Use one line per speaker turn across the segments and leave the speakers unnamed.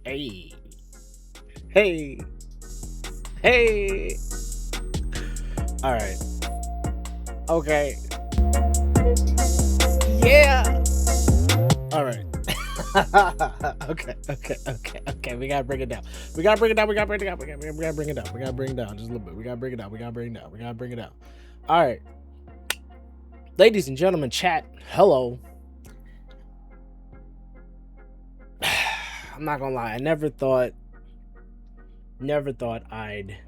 Hey, hey, hey. All right. Okay. Yeah. All right. Okay. We gotta bring it down. We gotta bring it down. We gotta bring it down. We gotta bring it down. We gotta bring it down just a little bit. We gotta bring it down. We gotta bring it down. We gotta bring it down. All right, ladies and gentlemen, chat. Hello. I'm not gonna lie. I never thought I'd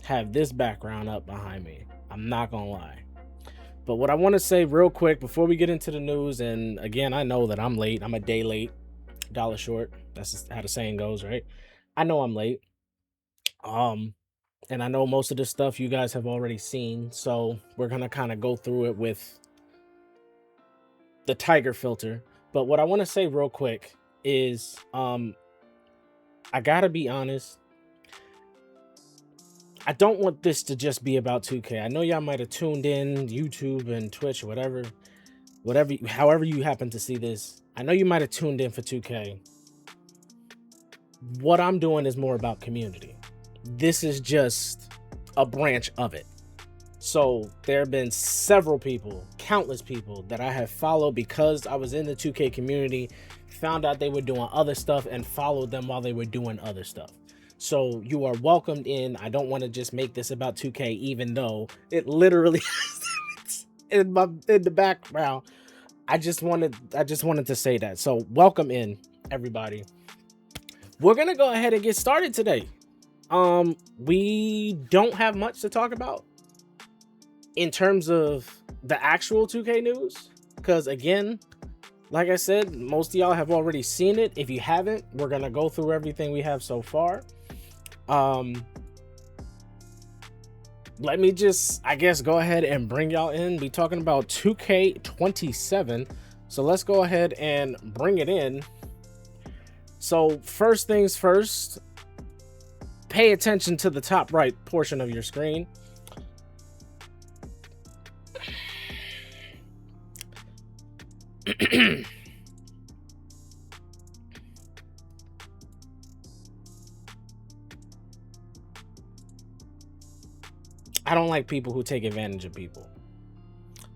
have this background up behind me. I'm not gonna lie. But what I want to say real quick before we get into the news, and again, I know that I'm late. I'm a day late, dollar short. That's just how the saying goes, right? I know I'm late. Um, and I know most of the stuff you guys have already seen. So we're gonna kind of go through it with the tiger filter. But what I want to say real quick is I gotta be honest. I don't want this to just be about 2K. I know y'all might have tuned in YouTube and Twitch or however you happen to see this. I know you might have tuned in for 2K. What I'm doing is more about community. This is just a branch of it. So there have been several people, countless people that I have followed because I was in the 2K community, found out they were doing other stuff and followed them while they were doing other stuff. So you are welcomed in. I don't want to just make this about 2K, even though it literally in the background. I just wanted to say that. So welcome in, everybody. We're gonna go ahead and get started today. We don't have much to talk about in terms of the actual 2K news, because again, like I said, most of y'all have already seen it. If you haven't, we're gonna go through everything we have so far. Let me just, I guess, go ahead and bring y'all in. Be talking about 2K27. So let's go ahead and bring it in. So first things first, pay attention to the top right portion of your screen. I don't like people who take advantage of people.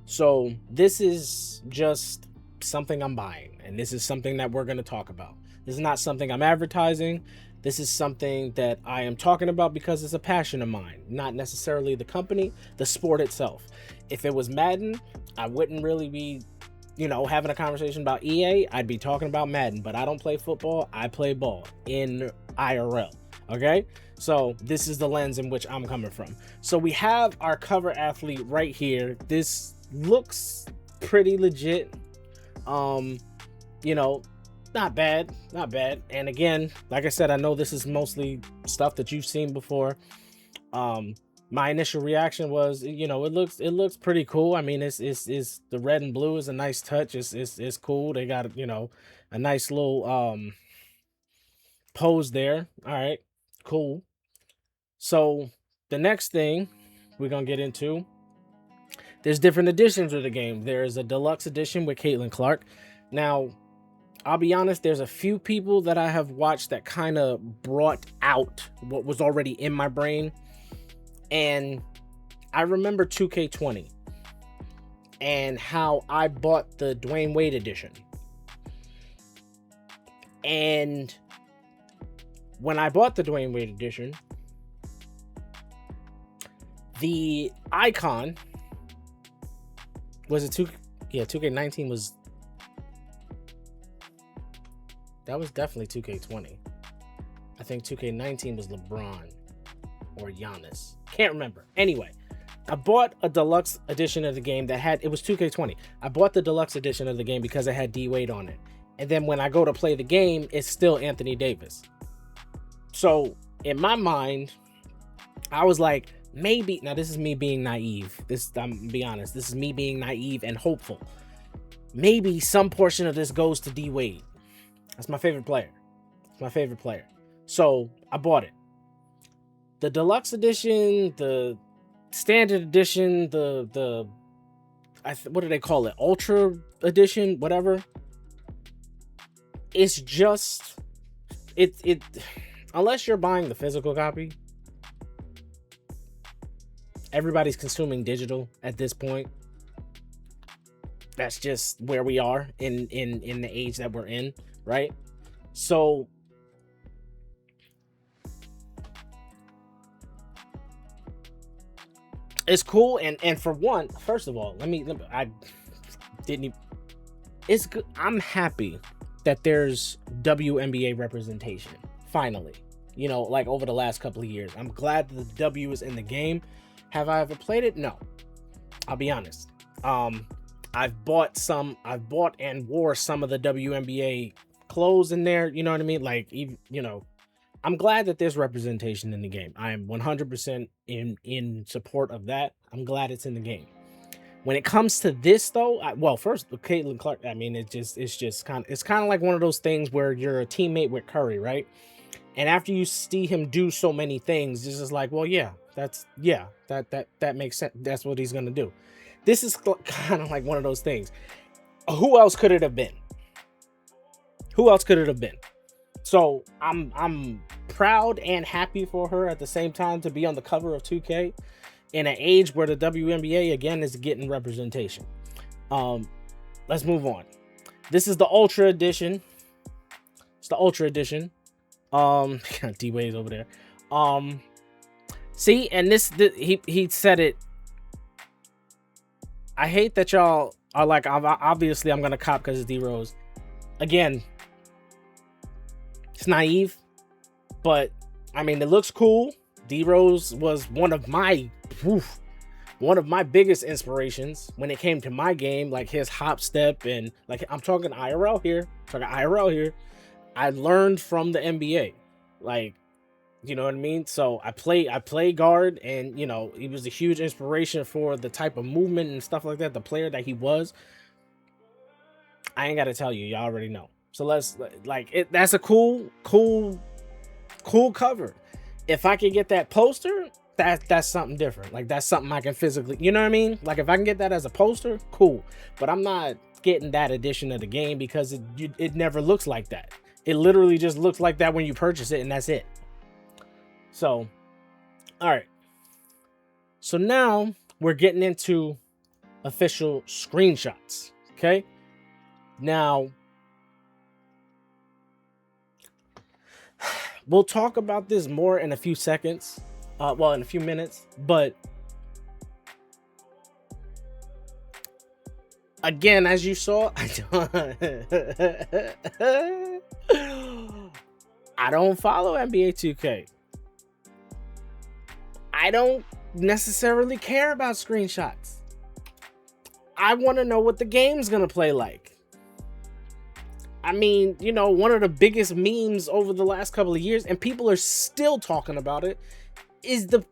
So this is just something I'm buying, and this is something that we're going to talk about. This is not something I'm advertising. This is something that I am talking about because it's a passion of mine, not necessarily the company, the sport itself. If it was Madden, I wouldn't really be, having a conversation about EA. I'd be talking about Madden, but I don't play football. I play ball in IRL. Okay, so this is the lens in which I'm coming from. So we have our cover athlete right here. This looks pretty legit. Not bad. And again, like I said, I know this is mostly stuff that you've seen before. My initial reaction was, it looks pretty cool. I mean, it's the red and blue is a nice touch. It's cool. They got, a nice little pose there. All right, cool. So the next thing we're gonna get into, there's different editions of the game. There's a deluxe edition with Caitlin Clark. Now, I'll be honest, there's a few people that I have watched that kind of brought out what was already in my brain. And I remember 2K20 and how I bought the Dwayne Wade edition. And when I bought the Dwayne Wade edition, the icon was 2K19 was, that was definitely 2K20. I think 2K19 was LeBron or Giannis. Can't remember. Anyway, I bought a deluxe edition of the game it was 2K20. I bought the deluxe edition of the game because it had D Wade on it. And then when I go to play the game, it's still Anthony Davis. So in my mind, I was like, maybe, now this is me being naive. I'm gonna be honest, this is me being naive and hopeful. Maybe some portion of this goes to D Wade. That's my favorite player. So I bought it. The deluxe edition, the standard edition, what do they call it? Ultra edition, whatever. It's it unless you're buying the physical copy, everybody's consuming digital at this point. That's just where we are in the age that we're in, right? So it's cool, and for one, first of all, let me I didn't even, it's good. I'm happy that there's WNBA representation finally. You know, like over the last couple of years, I'm glad that the W is in the game. Have I ever played it? No, I'll be honest. I've bought and wore some of the WNBA clothes in there. You know what I mean? Like, even, you know, I'm glad that there's representation in the game. I am 100% in support of that. I'm glad it's in the game. When it comes to this, though, well, first, Caitlin Clark. I mean, it's kind of like one of those things where you're a teammate with Curry, right? And after you see him do so many things, it's just like, well, yeah, that makes sense. That's what he's gonna do. This is kind of like one of those things. Who else could it have been? Who else could it have been? So I'm proud and happy for her at the same time to be on the cover of 2K in an age where the WNBA again is getting representation. Let's move on. This is the Ultra Edition. It's the Ultra Edition. D-Wade's over there. See, and he said it. I hate that y'all are like, obviously I'm gonna cop because it's D-Rose. Again, it's naive, but I mean, it looks cool. D-Rose was one of my biggest inspirations when it came to my game, like his hop step, and like I'm talking IRL here. I learned from the NBA, like, you know what I mean? So I play guard, and you know, he was a huge inspiration for the type of movement and stuff like that, the player that he was. I ain't gotta tell you, y'all already know. So let's, like, it, that's a cool cover. If I could get that poster, that's something different. Like, that's something I can physically, you know what I mean? Like, if I can get that as a poster, cool. But I'm not getting that edition of the game because it never looks like that. It literally just looks like that when you purchase it, and that's it. So, all right. So now we're getting into official screenshots. Okay. Now, we'll talk about this more in a few seconds. Well, in a few minutes. But again, as you saw, I don't follow NBA 2K. I don't necessarily care about screenshots. I want to know what the game's going to play like. I mean, you know, one of the biggest memes over the last couple of years, and people are still talking about it, is the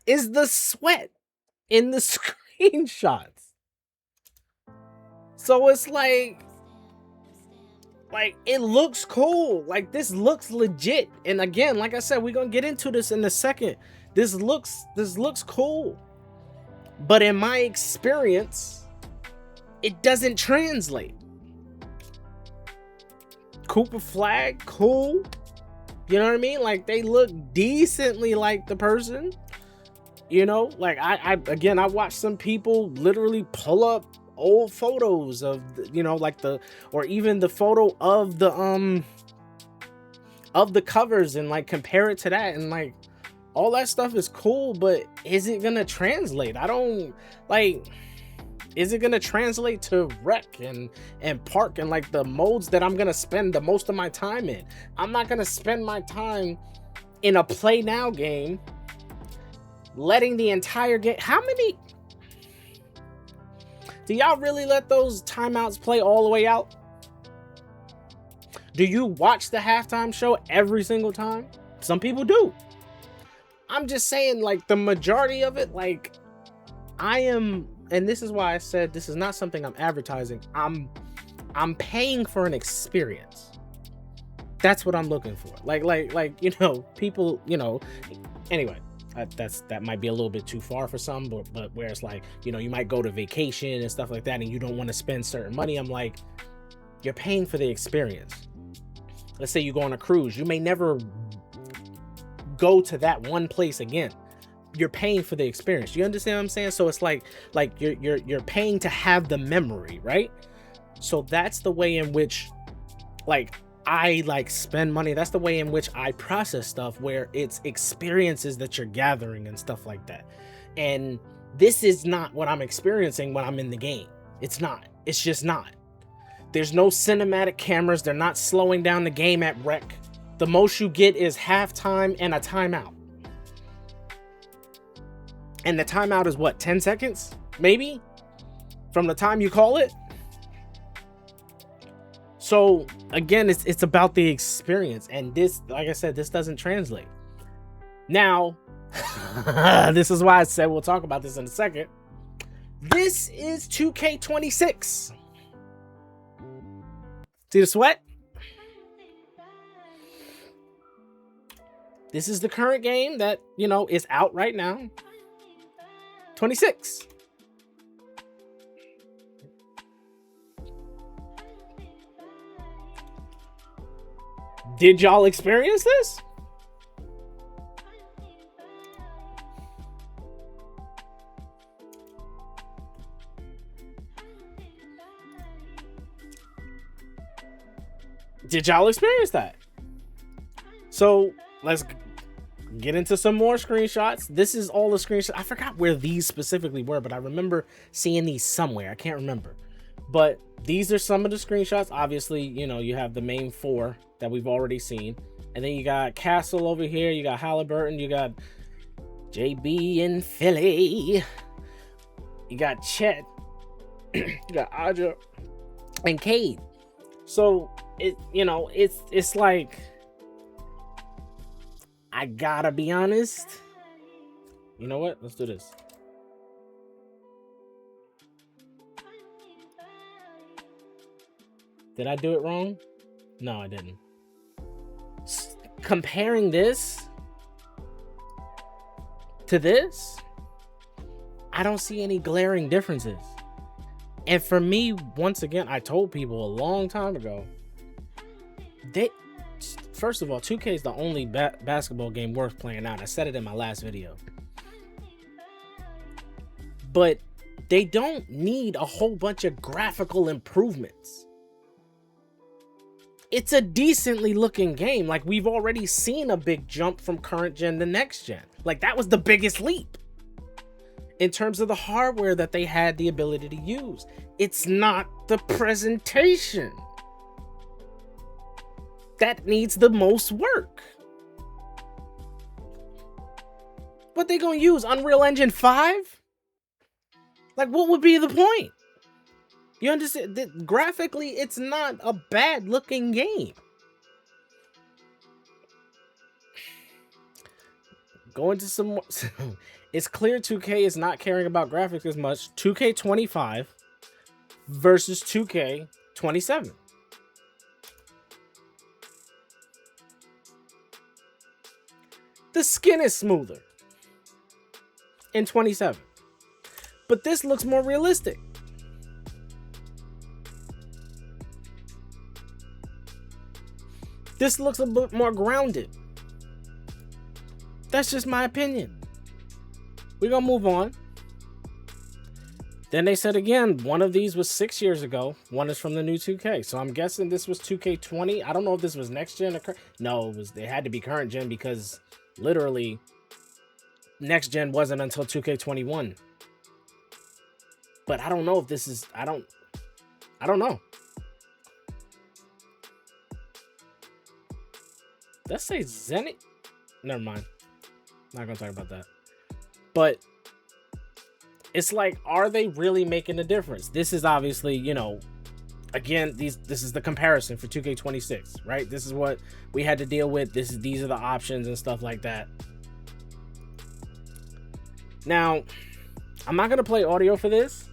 is the sweat in the screenshots. So it's like it looks cool. Like, this looks legit. And again, like I said, we're gonna get into this in a second. This looks cool. But in my experience, it doesn't translate. Cooper Flag, cool. You know what I mean? Like, they look decently like the person. You know, like I watched some people literally pull up old photos of, you know, like or even the photo of the covers and like compare it to that, and like all that stuff is cool, but is it gonna translate? I don't like. Is it gonna translate to rec and park and like the modes that I'm gonna spend the most of my time in? I'm not gonna spend my time in a play now game, letting the entire game. How many? Do y'all really let those timeouts play all the way out? Do you watch the halftime show every single time? Some people do. I'm just saying, like, the majority of it, like, I am, and this is why I said this is not something I'm advertising. I'm paying for an experience. That's what I'm looking for. Like, you know, people, you know, anyway. That might be a little bit too far for some, but where it's like, you know, you might go to vacation and stuff like that, and you don't want to spend certain money. I'm like, You're paying for the experience. Let's say you go on a cruise. You may never go to that one place again. You're paying for the experience. You understand what I'm saying? So it's like you're paying to have the memory, right? So that's the way in which like I like spend money. That's the way in which I process stuff, where it's experiences that you're gathering and stuff like that. And this is not what I'm experiencing when I'm in the game. It's not. It's just not. There's no cinematic cameras. They're not slowing down the game at rec. The most you get is halftime and a timeout. And the timeout is what, 10 seconds? Maybe? From the time you call it? So again, it's about the experience. And this, like I said, this doesn't translate. Now, this is why I said we'll talk about this in a second. This is 2K26. See the sweat? This is the current game that, you know, is out right now. 26. Did y'all experience this? Did y'all experience that? So let's get into some more screenshots. This is all the screenshots. I forgot where these specifically were, but I remember seeing these somewhere. I can't remember. But these are some of the screenshots. Obviously, you know, you have the main four that we've already seen. And then you got Castle over here. You got Halliburton. You got JB in Philly. You got Chet. You got Aja and Cade. So it's like, I gotta be honest. You know what? Let's do this. Did I do it wrong? No, I didn't. Comparing this to this, I don't see any glaring differences. And for me, once again, I told people a long time ago, first of all, 2K is the only basketball game worth playing out. I said it in my last video. But they don't need a whole bunch of graphical improvements. It's a decently looking game. Like, we've already seen a big jump from current gen to next gen. Like, that was the biggest leap in terms of the hardware that they had the ability to use. It's not the presentation that needs the most work. What they gonna use? Unreal Engine 5? Like, what would be the point? You understand that graphically it's not a bad looking game. Go into some more. It's clear 2K is not caring about graphics as much. 2K25 versus 2K27. The skin is smoother in 27, but this looks more realistic. This looks a bit more grounded. That's just my opinion. We're gonna move on. Then they said again, one of these was 6 years ago. One is from the new 2K. So I'm guessing this was 2K20. I don't know if this was next gen or current. No, it had to be current gen, because literally next gen wasn't until 2K21. But I don't know if this is, I don't know. Let's say Zenith. Never mind. Not gonna talk about that. But it's like, are they really making a difference? This is obviously, you know, again, this is the comparison for 2K26, right? This is what we had to deal with. These are the options and stuff like that. Now, I'm not gonna play audio for this.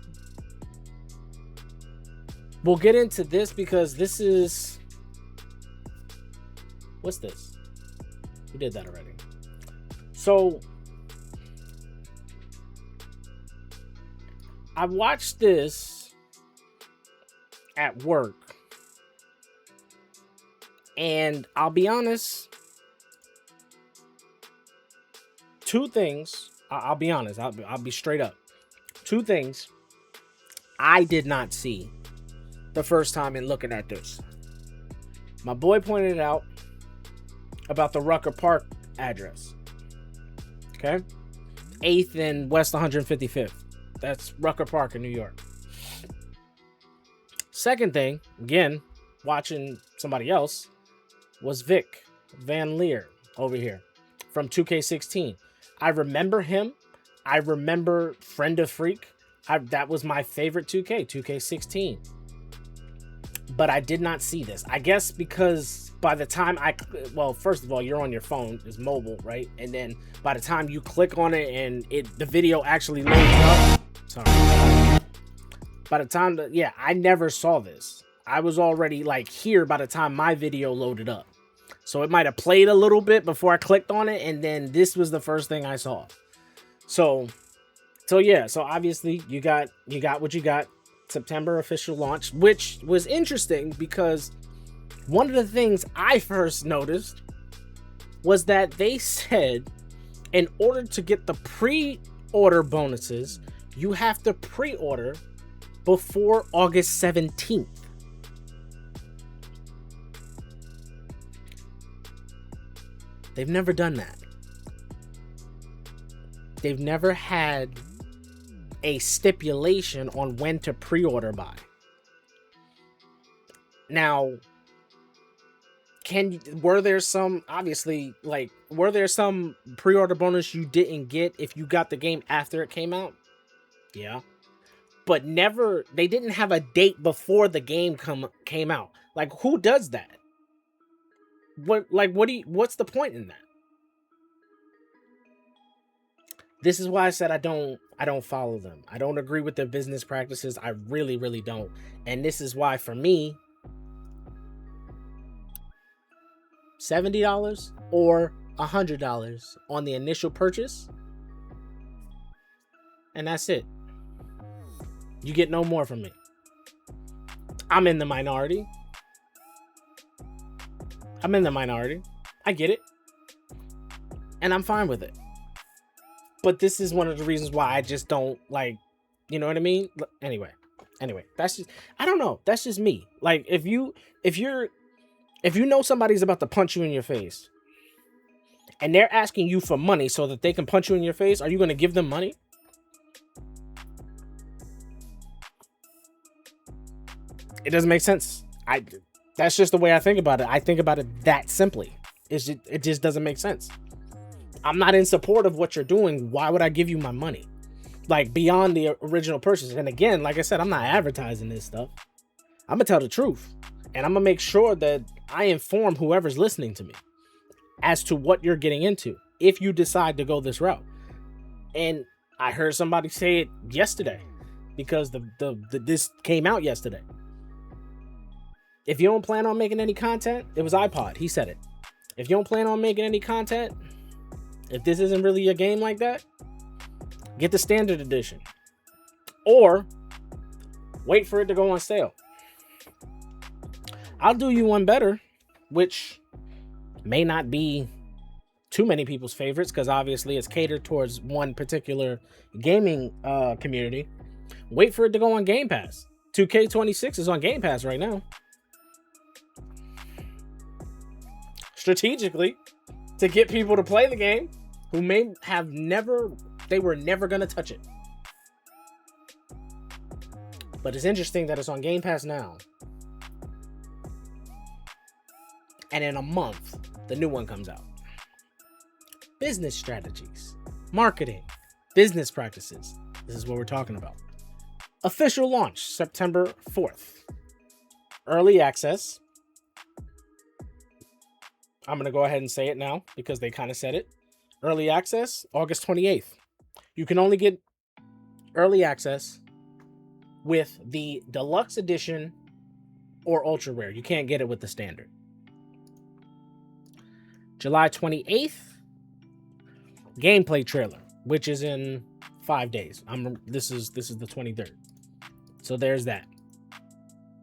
We'll get into this because this is, what's this? We did that already. So I watched this at work And I'll be honest, two things. I'll be honest. I'll be straight up. Two things I did not see the first time in looking at this. My boy pointed out about the Rucker Park address. Okay? 8th and West 155th. That's Rucker Park in New York. Second thing, again, watching somebody else, was Vic Van Leer over here from 2K16. I remember him. I remember Friend of Freak. That was my favorite 2K16. But I did not see this. I guess because by the time first of all, you're on your phone, it's mobile, right? And then by the time you click on it and the video actually loads up. Sorry. By the time I never saw this. I was already like here by the time my video loaded up. So it might have played a little bit before I clicked on it, and then this was the first thing I saw. So obviously you got what you got. September official launch, which was interesting because one of the things I first noticed was that they said in order to get the pre-order bonuses, you have to pre-order before August 17th. They've never done that. They've never had a stipulation on when to pre-order by. Now, were there some pre-order bonus you didn't get if you got the game after it came out? Yeah. But they didn't have a date before the game came out. Like, who does that? What's the point in that? This is why I said I don't follow them. I don't agree with their business practices. I really, really don't. And this is why, for me, $70 or $100 on the initial purchase, and that's it. You get no more from me. I'm in the minority. I get it. And I'm fine with it. But this is one of the reasons why I just don't like, you know what I mean? Anyway, that's just, I don't know. That's just me. Like, if you know somebody's about to punch you in your face and they're asking you for money so that they can punch you in your face, are you going to give them money? It doesn't make sense. That's just the way I think about it. I think about it that simply. It just doesn't make sense. I'm not in support of what you're doing. Why would I give you my money? Like, beyond the original purchase. And again, like I said, I'm not advertising this stuff. I'm gonna tell the truth. And I'm gonna make sure that I inform whoever's listening to me as to what you're getting into if you decide to go this route. And I heard somebody say it yesterday because this came out yesterday. If you don't plan on making any content, it was iPod. He said it. If you don't plan on making any content, if this isn't really a game like that, get the standard edition. Or wait for it to go on sale. I'll do you one better, which may not be too many people's favorites because obviously it's catered towards one particular gaming community. Wait for it to go on Game Pass. 2K26 is on Game Pass right now. Strategically, to get people to play the game who they were never going to touch it. But it's interesting that it's on Game Pass now. And in a month, the new one comes out. Business strategies, marketing, business practices. This is what we're talking about. Official launch, September 4th. Early access. I'm going to go ahead and say it now because they kind of said it. Early access, August 28th. You can only get early access with the deluxe edition or ultra rare. You can't get it with the standard. July 28th, gameplay trailer, which is in 5 days. This is the 23rd. So there's that.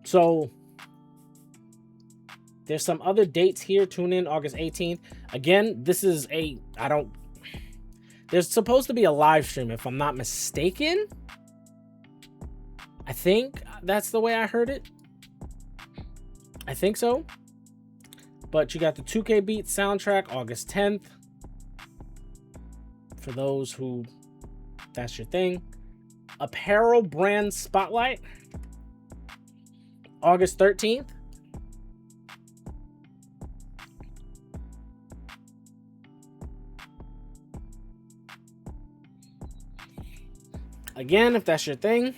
So There's some other dates here. Tune in August 18th. Again, this is there's supposed to be a live stream, if I'm not mistaken. I think that's the way I heard it. I think so. But you got the 2K Beat soundtrack August 10th. For those who, that's your thing. Apparel brand spotlight August 13th. Again, if that's your thing.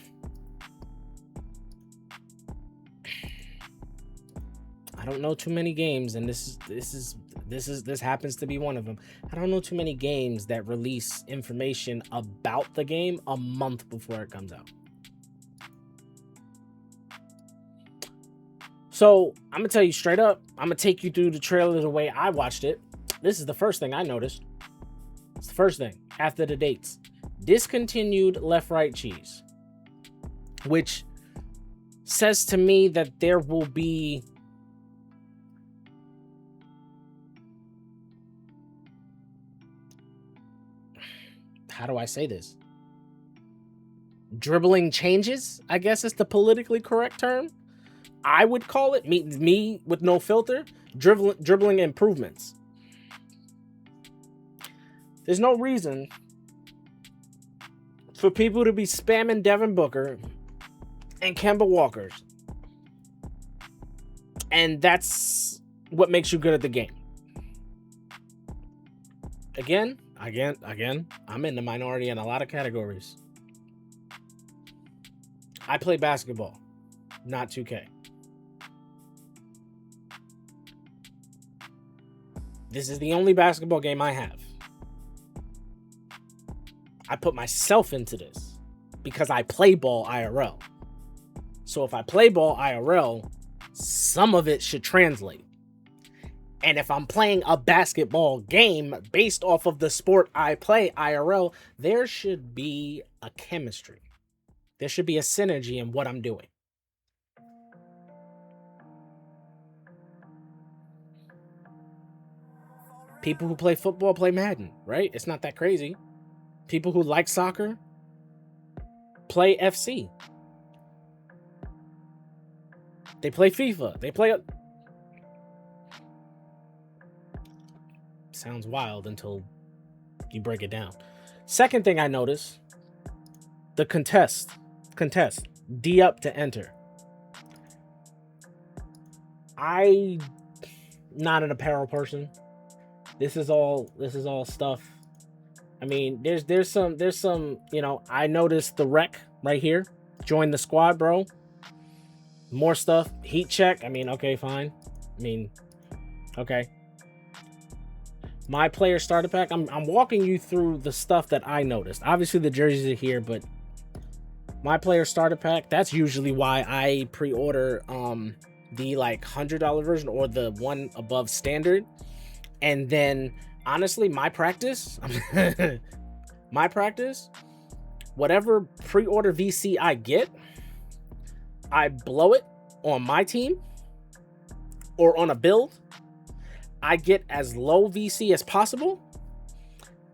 I don't know too many games, and this happens to be one of them. I don't know too many games that release information about the game a month before it comes out. So I'm gonna tell you straight up, I'm gonna take you through the trailer the way I watched it. This is the first thing I noticed. It's the first thing after the dates. Discontinued left right cheese, which says to me that there will be how do I say this? Dribbling changes, I guess is the politically correct term. I would call it, me with no filter, dribbling improvements. There's no reason for people to be spamming Devin Booker and Kemba Walkers. And that's what makes you good at the game. Again, I'm in the minority in a lot of categories. I play basketball, not 2K. This is the only basketball game I have. I put myself into this because I play ball IRL. So if I play ball IRL, some of it should translate. And if I'm playing a basketball game based off of the sport I play IRL, there should be a chemistry. There should be a synergy in what I'm doing. People who play football play Madden, right? It's not that crazy. People who like soccer play FC. They play FIFA. They play... Sounds wild until you break it down. Second thing I noticed, the contest, D up to enter. I'm not an apparel person. This is all stuff. I mean, there's some, you know, I noticed the rec right here. Join the squad, bro. More stuff. Heat check. I mean, okay, fine. I mean, okay. My player starter pack. I'm walking you through the stuff that I noticed. Obviously the jerseys are here, but my player starter pack, that's usually why I pre-order the like $100 version or the one above standard. And then honestly, my practice, whatever pre-order VC I get, I blow it on my team or on a build. I get as low VC as possible,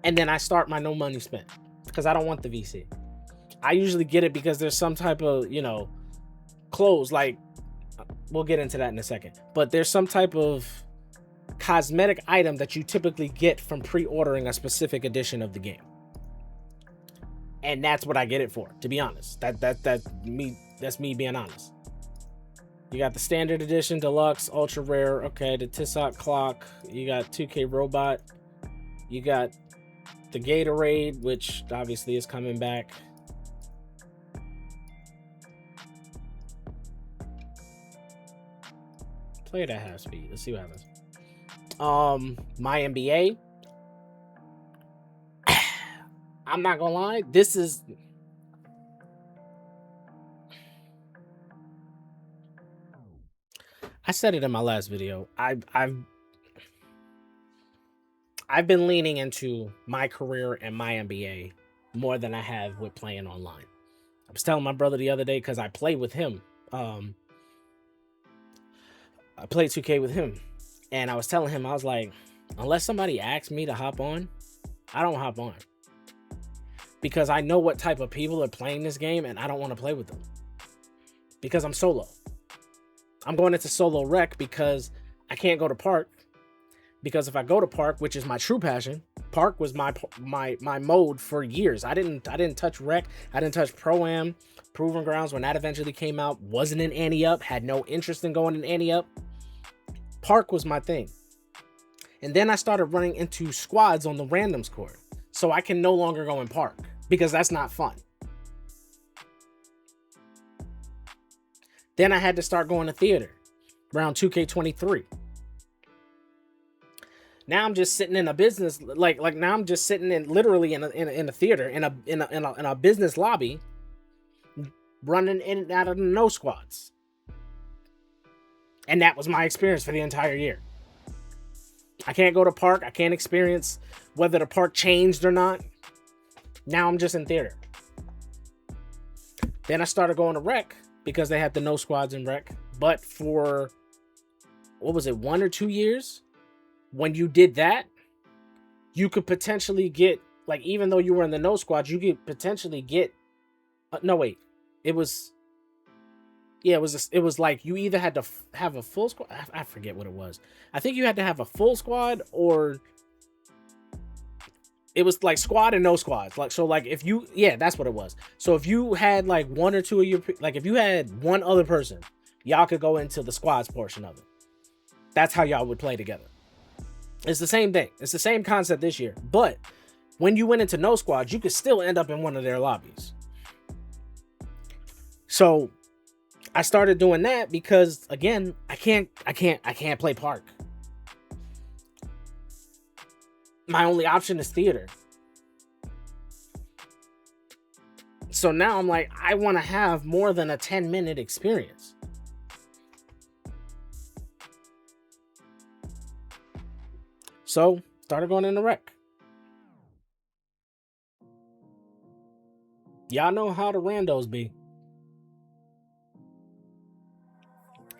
and then I start my no money spent because I don't want the VC. I usually get it because there's some type of, you know, clothes, like, we'll get into that in a second, but there's some type of cosmetic item that you typically get from pre-ordering a specific edition of the game. And that's what I get it for, to be honest. That's me being honest. You got the standard edition, deluxe, ultra rare. Okay, the Tissot clock. You got 2K robot. You got the Gatorade, which obviously is coming back. Play it at half speed. Let's see what happens. My NBA. I'm not gonna lie. This is... I said it in my last video. I've been leaning into my career and my NBA more than I have with playing online. I was telling my brother the other day, because I play with him. I played 2K with him, and I was telling him, I was like, unless somebody asks me to hop on, I don't hop on. Because I know what type of people are playing this game, and I don't want to play with them. Because I'm solo. I'm going into solo rec because I can't go to park. Because if I go to park, which is my true passion, park was my mode for years. I didn't touch rec. I didn't touch pro-am, Proving Grounds when that eventually came out. Wasn't in Ante-Up. Had no interest in going in Ante-Up. Park was my thing. And then I started running into squads on the randoms court. So I can no longer go in park because that's not fun. Then I had to start going to theater around 2K23. Now I'm just sitting in a business like now I'm just sitting in literally in a theater in a business lobby, running in and out of the no squads. And that was my experience for the entire year. I can't go to park. I can't experience whether the park changed or not. Now I'm just in theater. Then I started going to rec because they had the no squads in rec. But for, what was it, 1 or 2 years? When you did that, you could potentially get, like, even though you were in the no squads, you could potentially get, no, wait. It was like you either had to have a full squad. I forget what it was. I think you had to have a full squad, or it was like squad and no squads. Like, so like if you, yeah, that's what it was. So if you had like 1 or 2 of your, like if you had one other person, y'all could go into the squads portion of it. That's how y'all would play together. It's the same thing. It's the same concept this year. But when you went into no squads, you could still end up in one of their lobbies. So I started doing that because, again, I can't play park. My only option is theater. So now I'm like, I want to have more than a 10-minute experience. So started going into rec. Y'all know how the randos be.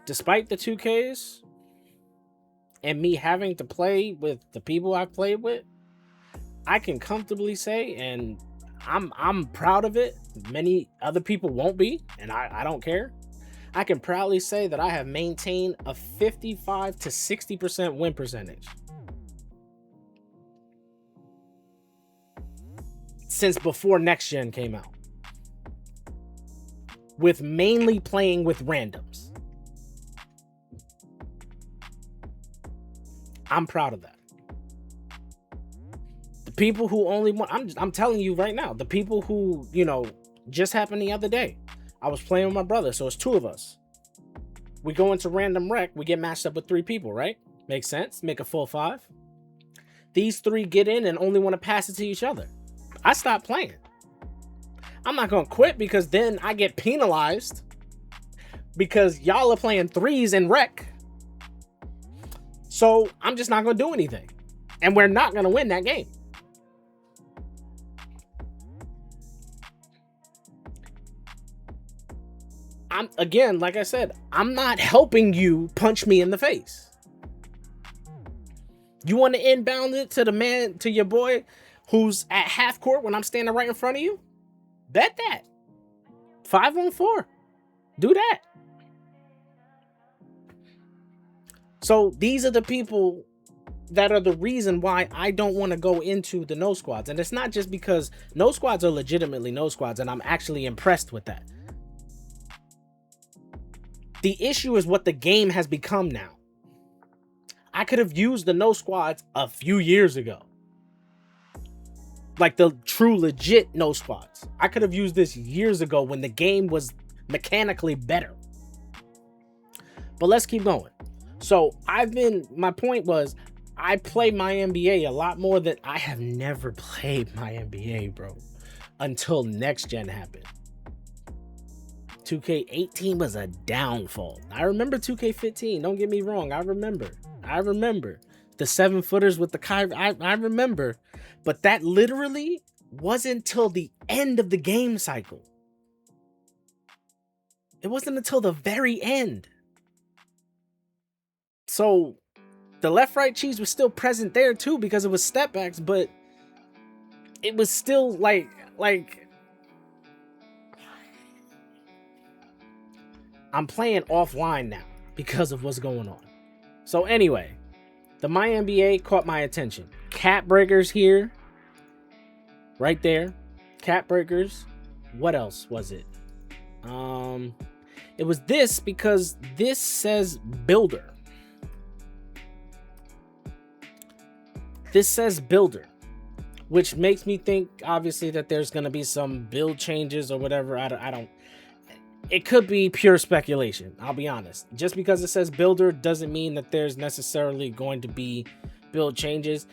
Despite the 2Ks and me having to play with the people I've played with, I can comfortably say, and I'm proud of it. Many other people won't be, and I don't care. I can proudly say that I have maintained a 55 to 60% win percentage since before next gen came out, with mainly playing with randoms. I'm proud of that. The people who only want, I'm telling you right now, the people who, you know, just happened the other day. I was playing with my brother, so it's 2 of us. We go into random rec, we get matched up with 3 people, right? Makes sense. Make a full 5. These 3 get in and only want to pass it to each other. I stopped playing. I'm not going to quit because then I get penalized because y'all are playing 3s in rec. So I'm just not going to do anything. And we're not going to win that game. Again, like I said, I'm not helping you punch me in the face. You want to inbound it to the man, to your boy who's at half court when I'm standing right in front of you? Bet that. 5-on-4. Do that. So these are the people that are the reason why I don't want to go into the no squads. And it's not just because no squads are legitimately no squads, and I'm actually impressed with that. The issue is what the game has become now. I could have used the no squads a few years ago. Like the true legit no squads. I could have used this years ago when the game was mechanically better. But let's keep going. So my point was, I play my NBA a lot more than I have never played my NBA, bro, until next gen happened. 2K18 was a downfall. I remember 2K15. Don't get me wrong. I remember the 7-footers with the Kyrie. I remember, but that literally wasn't until the end of the game cycle. It wasn't until the very end. So the left right cheese was still present there too because it was step backs, but it was still like I'm playing offline now because of what's going on. So anyway, the My NBA caught my attention. Cat breakers here. Right there. Cat breakers. What else was it? It was this because this says builder. This says builder, which makes me think obviously that there's going to be some build changes or whatever. I don't. It could be pure speculation. I'll be honest. Just because it says builder doesn't mean that there's necessarily going to be build changes.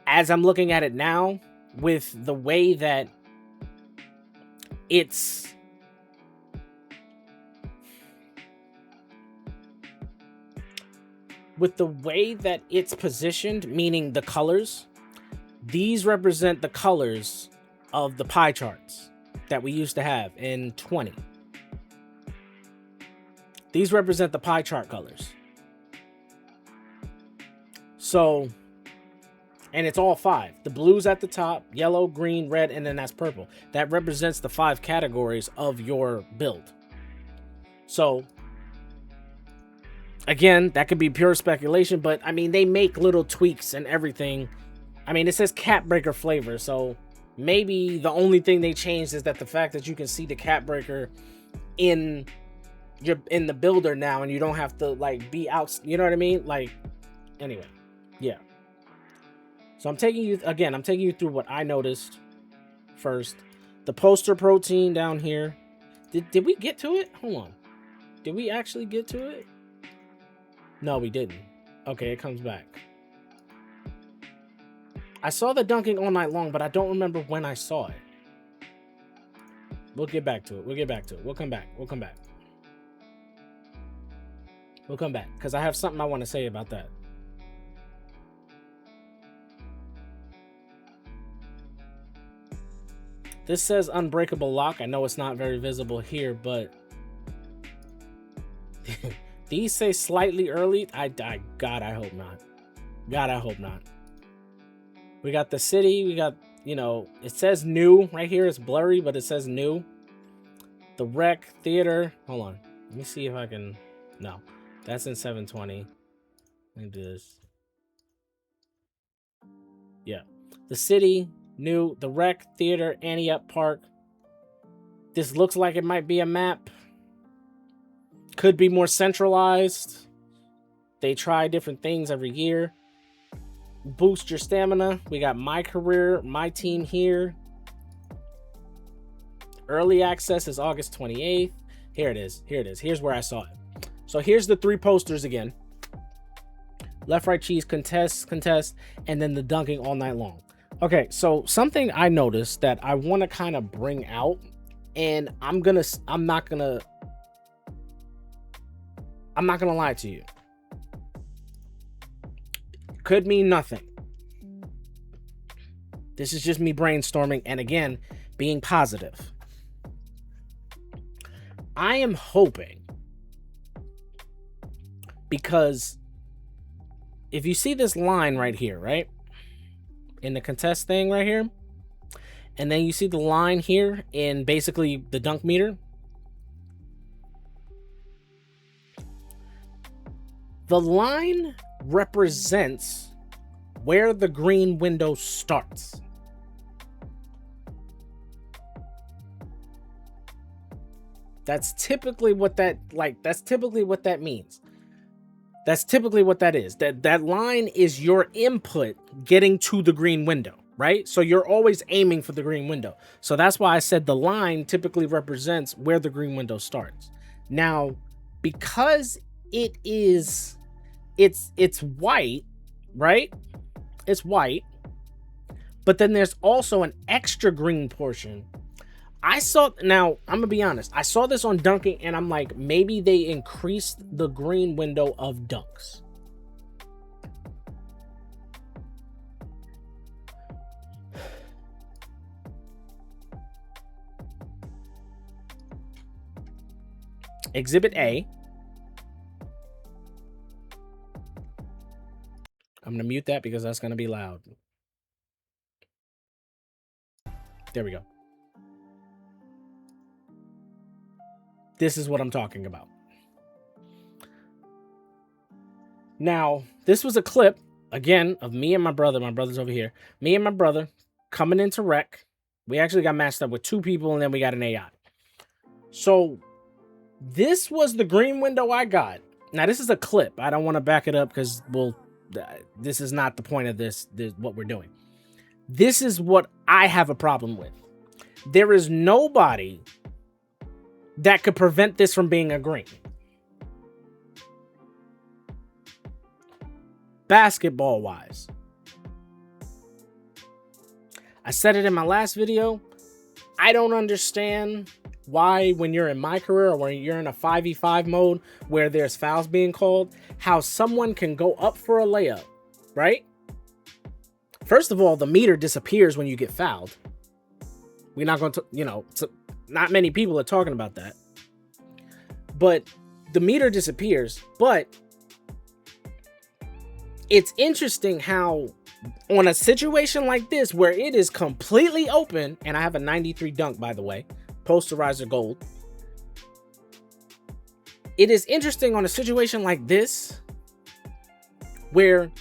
As I'm looking at it now, with the way that it's positioned, meaning the colors, these represent the colors of the pie charts that we used to have in 20. These represent the pie chart colors. So, and it's all 5. The blue's at the top, yellow, green, red, and then that's purple. That represents the 5 categories of your build. So, again, that could be pure speculation, but I mean, they make little tweaks and everything. I mean, it says cat breaker flavor, so maybe the only thing they changed is that the fact that you can see the cat breaker in the builder now, and you don't have to like be out, you know what I mean? Like, anyway, yeah. So I'm taking you through what I noticed first. The poster protein down here. Did we get to it? Hold on. Did we actually get to it? No, we didn't. Okay, it comes back. I saw the dunking all night long, but I don't remember when I saw it. We'll get back to it. We'll come back. Because I have something I want to say about that. This says unbreakable lock. I know it's not very visible here, but these say slightly early. God, I hope not. We got the city. We got, it says new right here. It's blurry, but it says new. The rec theater. Hold on. Let me see if I can. No, that's in 720. Let me do this. Yeah. The city. New, the rec theater, Antioch Park. This looks like it might be a map. Could be more centralized. They try different things every year. Boost your stamina. We got my career, my team here. Early access is August 28th. Here it is. Here's where I saw it. So here's the 3 posters again. Left, right, cheese, contest, and then the dunking all night long. Okay, so something I noticed that I want to kind of bring out, and I'm not gonna lie to you. Could mean nothing. This is just me brainstorming, and again, being positive. I am hoping, because if you see this line right here, right? In the contest thing right here, and then you see the line here in basically the dunk meter. The line represents where the green window starts. That's typically what that means. That's typically what that is. That line is your input getting to the green window, right? So you're always aiming for the green window. So that's why I said the line typically represents where the green window starts. Now, because it's white, right? It's white. But then there's also an extra green portion. Now, I'm gonna be honest. I saw this on dunking, and I'm like, maybe they increased the green window of dunks. Exhibit A. I'm gonna mute that because that's gonna be loud. There we go. This is what I'm talking about. Now, this was a clip, again, of me and my brother. My brother's over here. Me and my brother coming into rec. We actually got matched up with 2 people, and then we got an AI. So, this was the green window I got. Now, this is a clip. I don't want to back it up because, well, this is not the point of this what we're doing. This is what I have a problem with. There is nobody that could prevent this from being a green. Basketball wise, I said it in my last video. I don't understand why, when you're in my career or when you're in a 5v5 mode where there's fouls being called, how someone can go up for a layup, right? First of all, the meter disappears when you get fouled. We're not going to, not many people are talking about that. But the meter disappears. But it's interesting how on a situation like this where it is completely open, and I have a 93 dunk, by the way, posterizer gold. It is interesting on a situation like this where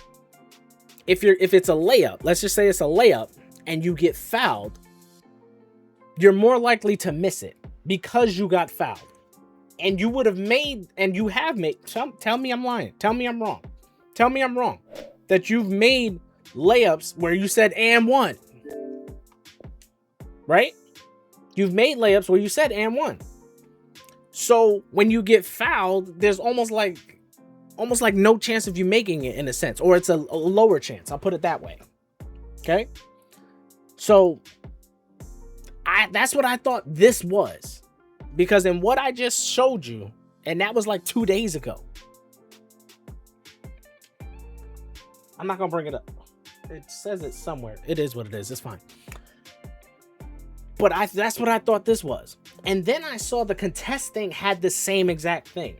if it's a layup, let's just say it's a layup and you get fouled, you're more likely to miss it because you got fouled. And you would have made, and you have made, tell me I'm lying. Tell me I'm wrong. Tell me I'm wrong. That you've made layups where you said and one. Right? You've made layups where you said and one. So when you get fouled, there's almost like no chance of you making it in a sense. Or it's a lower chance. I'll put it that way. Okay? So that's what I thought this was. Because in what I just showed you, and that was like 2 days ago. I'm not going to bring it up. It says it somewhere. It is what it is. It's fine. But that's what I thought this was. And then I saw the contest thing had the same exact thing.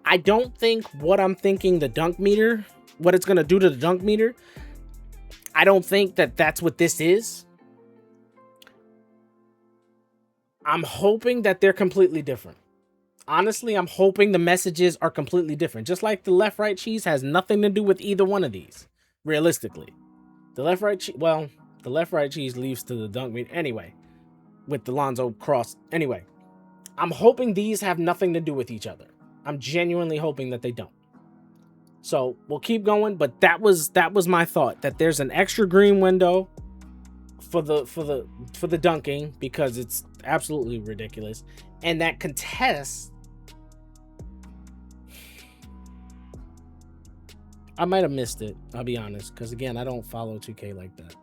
I don't think what I'm thinking the dunk meter, what it's going to do to the dunk meter, I don't think that that's what this is. I'm hoping that they're completely different. Honestly, I'm hoping the messages are completely different. Just like the left-right cheese has nothing to do with either one of these, realistically. The left-right cheese leads to the dunk meter. Anyway, with the Lonzo cross. Anyway, I'm hoping these have nothing to do with each other. I'm genuinely hoping that they don't. So we'll keep going, but that was my thought, that there's an extra green window for the dunking because it's absolutely ridiculous, and that contest, I might have missed it, I'll be honest, because again, I don't follow 2K like that.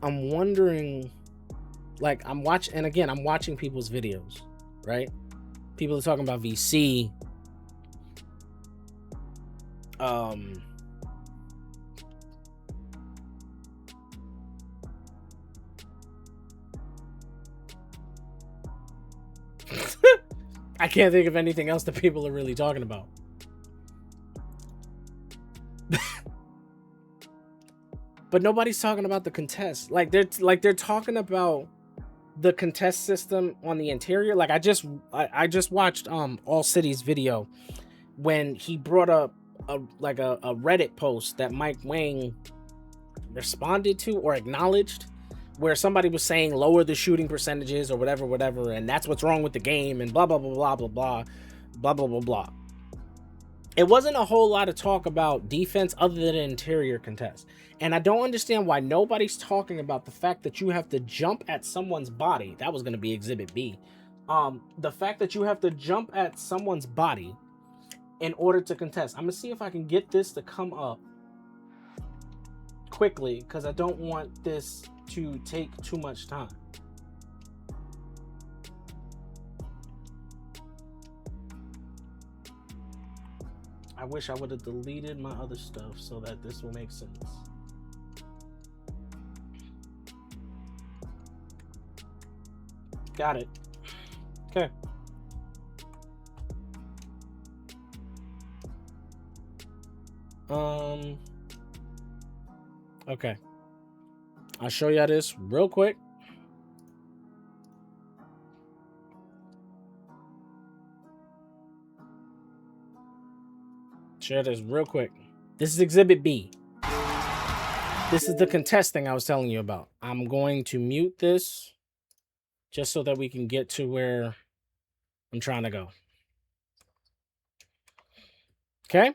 I'm wondering, like, I'm watching people's videos, right? People are talking about VC. I can't think of anything else that people are really talking about. But nobody's talking about the contest. Like they're talking about the contest system on the interior. Like I just watched All City's video when he brought up a Reddit post that Mike Wang responded to or acknowledged, where somebody was saying lower the shooting percentages or whatever, and that's what's wrong with the game and blah blah blah blah blah blah blah blah blah blah. It wasn't a whole lot of talk about defense other than an interior contest. And I don't understand why nobody's talking about the fact that you have to jump at someone's body. That was going to be Exhibit B. The fact that you have to jump at someone's body in order to contest. I'm going to see if I can get this to come up quickly because I don't want this to take too much time. I wish I would have deleted my other stuff so that this will make sense. Got it. Okay. Okay. I'll show y'all this real quick. Share this real quick. This is Exhibit B. This is the contesting I was telling you about. I'm going to mute this just so that we can get to where I'm trying to go. Okay?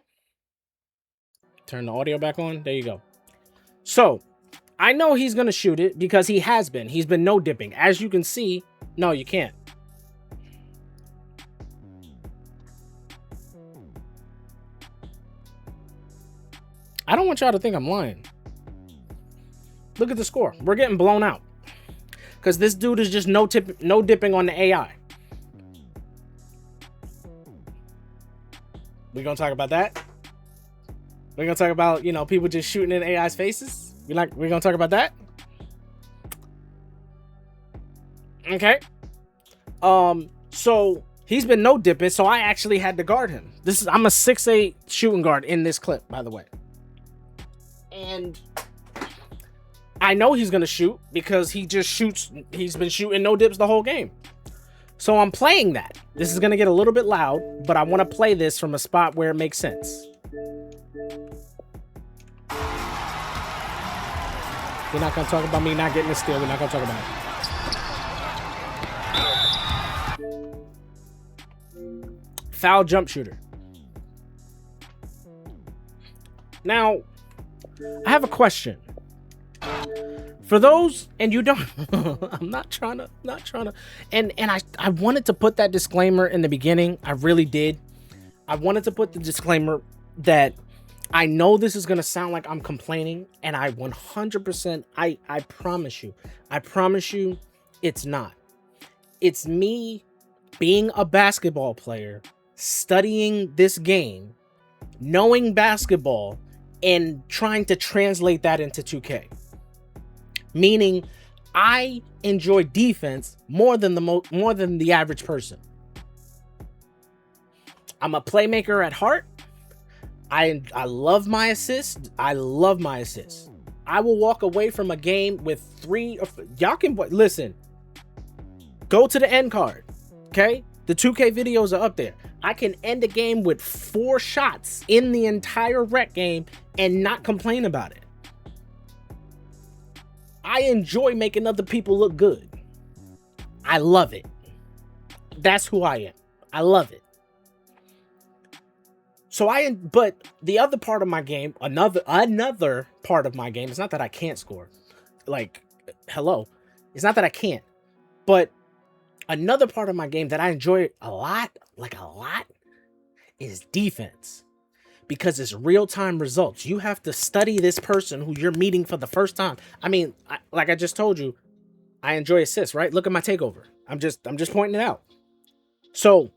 Turn the audio back on. There you go. So, I know he's going to shoot it because he has been. He's been no dipping. As you can see, no, you can't. I don't want y'all to think I'm lying. Look at the score. We're getting blown out. Because this dude is just no dipping on the AI. We're going to talk about that. We're going to talk about, you know, people just shooting in AI's faces. We're going to talk about that. Okay. So he's been no dipping, so I actually had to guard him. I'm a 6'8" shooting guard in this clip, by the way. And I know he's going to shoot because he just shoots. He's been shooting no dips the whole game. So I'm playing that. This is going to get a little bit loud, but I want to play this from a spot where it makes sense. We're not going to talk about me not getting a steal. We're not going to talk about it. Foul jump shooter. Now, I have a question. For those, and you don't, I'm not trying to, and I wanted to put that disclaimer in the beginning. I really did. I wanted to put the disclaimer that I know this is going to sound like I'm complaining, and I 100%, I promise you, it's not. It's me being a basketball player, studying this game, knowing basketball, and trying to translate that into 2K. Meaning, I enjoy defense more than the average person. I'm a playmaker at heart. I love my assists. I will walk away from a game with 3 or 4. Y'all can listen. Go to the end card. Okay? The 2K videos are up there. I can end a game with 4 shots in the entire rec game and not complain about it. I enjoy making other people look good. I love it. That's who I am. I love it. But the other part of my game, another part of my game, it's not that I can't score. Like, hello. It's not that I can't. But another part of my game that I enjoy a lot, is defense. Because it's real-time results. You have to study this person who you're meeting for the first time. I mean, like I just told you, I enjoy assists, right? Look at my takeover. I'm just pointing it out. So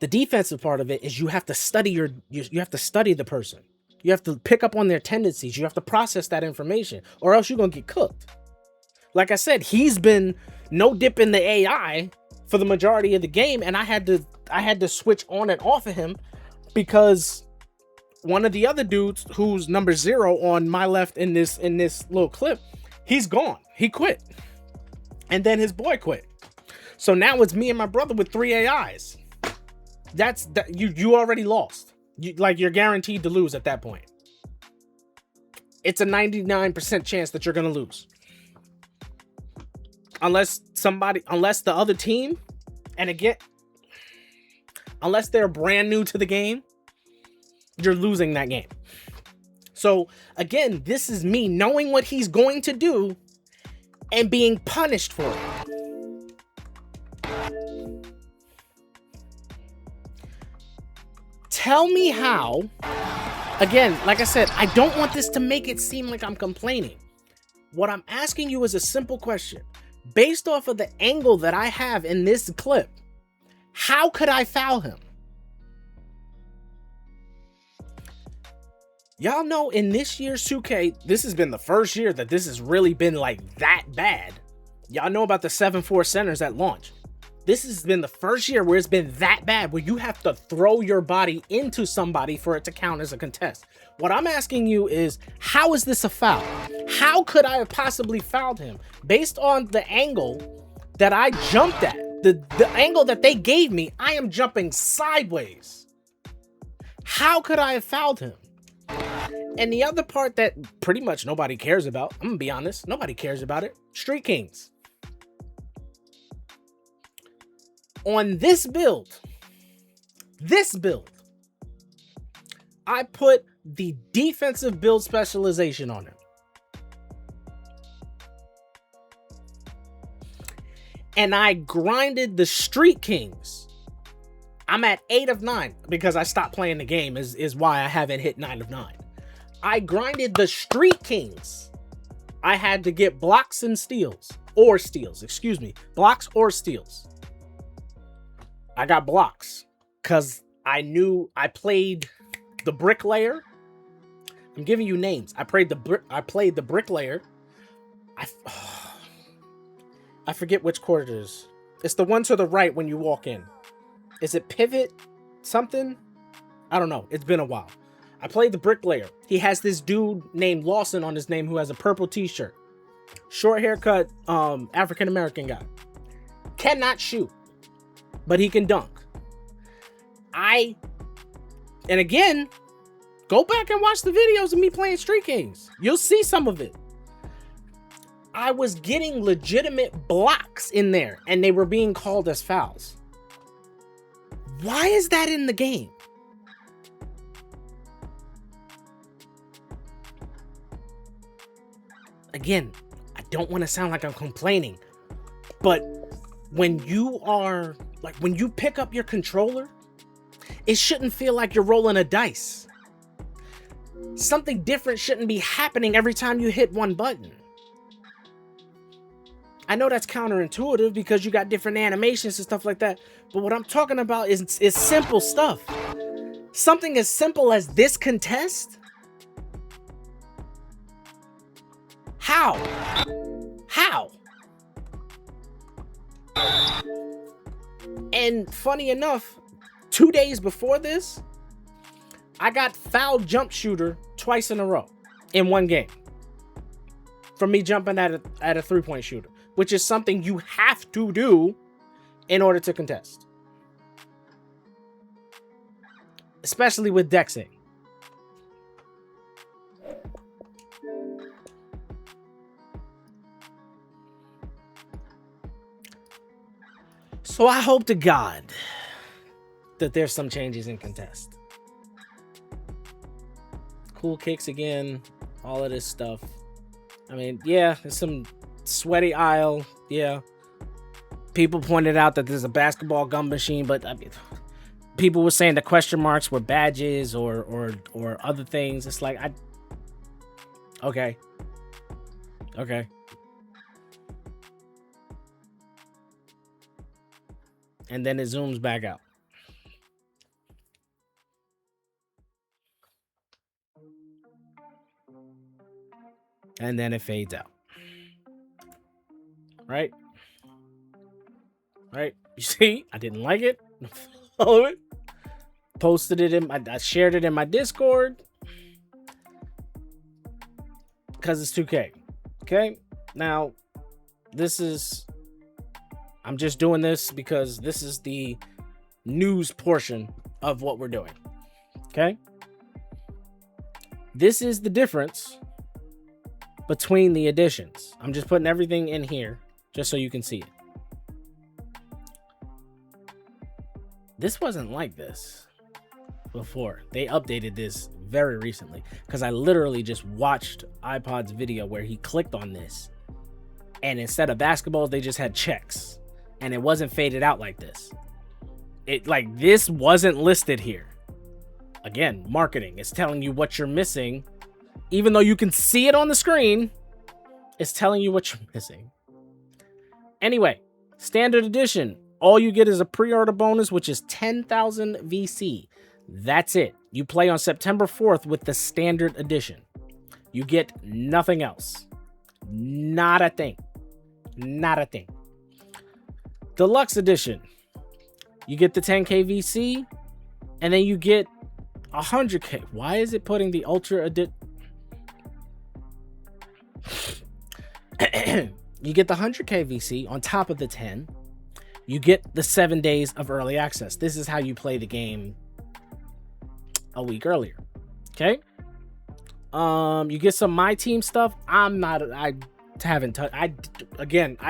the defensive part of it is you have to study you have to study the person. You have to pick up on their tendencies. You have to process that information, or else you're gonna get cooked. Like I said, he's been no dip in the AI for the majority of the game, and I had to switch on and off of him because one of the other dudes who's number 0 on my left in this little clip, he's gone. He quit. And then his boy quit. So now it's me and my brother with 3 AIs. You already lost. You're guaranteed to lose at that point. It's a 99% chance that you're going to lose. Unless the other team, and again, unless they're brand new to the game, you're losing that game. So again, this is me knowing what he's going to do and being punished for it. Tell me how. Again, like I said, I don't want this to make it seem like I'm complaining. What I'm asking you is a simple question. Based off of the angle that I have in this clip, how could I foul him? Y'all know in this year's 2K, this has been the first year that this has really been like that bad. Y'all know about the 7-4 centers at launch. This has been the first year where it's been that bad, where you have to throw your body into somebody for it to count as a contest. What I'm asking you is, how is this a foul? How could I have possibly fouled him? Based on the angle that I jumped at, the angle that they gave me, I am jumping sideways. How could I have fouled him? And the other part that pretty much nobody cares about, I'm gonna be honest, nobody cares about it. Street Kings. On this build, I put the defensive build specialization on him. And I grinded the Street Kings. I'm at 8 of 9 because I stopped playing the game is why I haven't hit 9 of 9. I grinded the Street Kings. I had to get blocks and steals. Or steals, excuse me. Blocks or steals. I got blocks because I knew I played the bricklayer. I'm giving you names. I played the bricklayer. I forget which court it is. It's the one to the right when you walk in. Is it pivot something? I don't know. It's been a while. I played the bricklayer. He has this dude named Lawson on his name who has a purple t-shirt. Short haircut, African-American guy. Cannot shoot, but he can dunk. And again, go back and watch the videos of me playing Street Kings. You'll see some of it. I was getting legitimate blocks in there, and they were being called as fouls. Why is that in the game? Again, I don't want to sound like I'm complaining, but when you pick up your controller, it shouldn't feel like you're rolling a dice. Something different shouldn't be happening every time you hit one button. I know that's counterintuitive because you got different animations and stuff like that, but what I'm talking about is simple stuff. Something as simple as this contest? How? And funny enough, 2 days before this, I got foul jump shooter twice in a row in one game from me jumping at a 3-point shooter, which is something you have to do in order to contest, especially with dexing. So I hope to God that there's some changes in contest. Cool kicks again, all of this stuff. I mean, yeah, there's some sweaty aisle. Yeah. People pointed out that there's a basketball gum machine, but I mean, people were saying the question marks were badges or other things. It's like, okay. And then it zooms back out. And then it fades out. Right? You see, I didn't like it. Follow it. Posted it I shared it in my Discord. Because it's 2K. Okay? Now, I'm just doing this because this is the news portion of what we're doing. Okay? This is the difference between the editions. I'm just putting everything in here just so you can see it. This wasn't like this before. They updated this very recently because I literally just watched iPod's video where he clicked on this, and instead of basketballs, they just had checks, and it wasn't faded out like this. This wasn't listed here. Again, marketing is telling you what you're missing. Even though you can see it on the screen, it's telling you what you're missing. Anyway, standard edition. All you get is a pre-order bonus, which is 10,000 VC. That's it. You play on September 4th with the standard edition. You get nothing else. Not a thing. The Deluxe edition. You get the 10K VC, and then you get 100K. Why is it putting the Ultra edition? You get the 100K VC on top of the 10. You get the 7 days of early access. This is how you play the game a week earlier. Okay. You get some My Team stuff. I haven't touched. I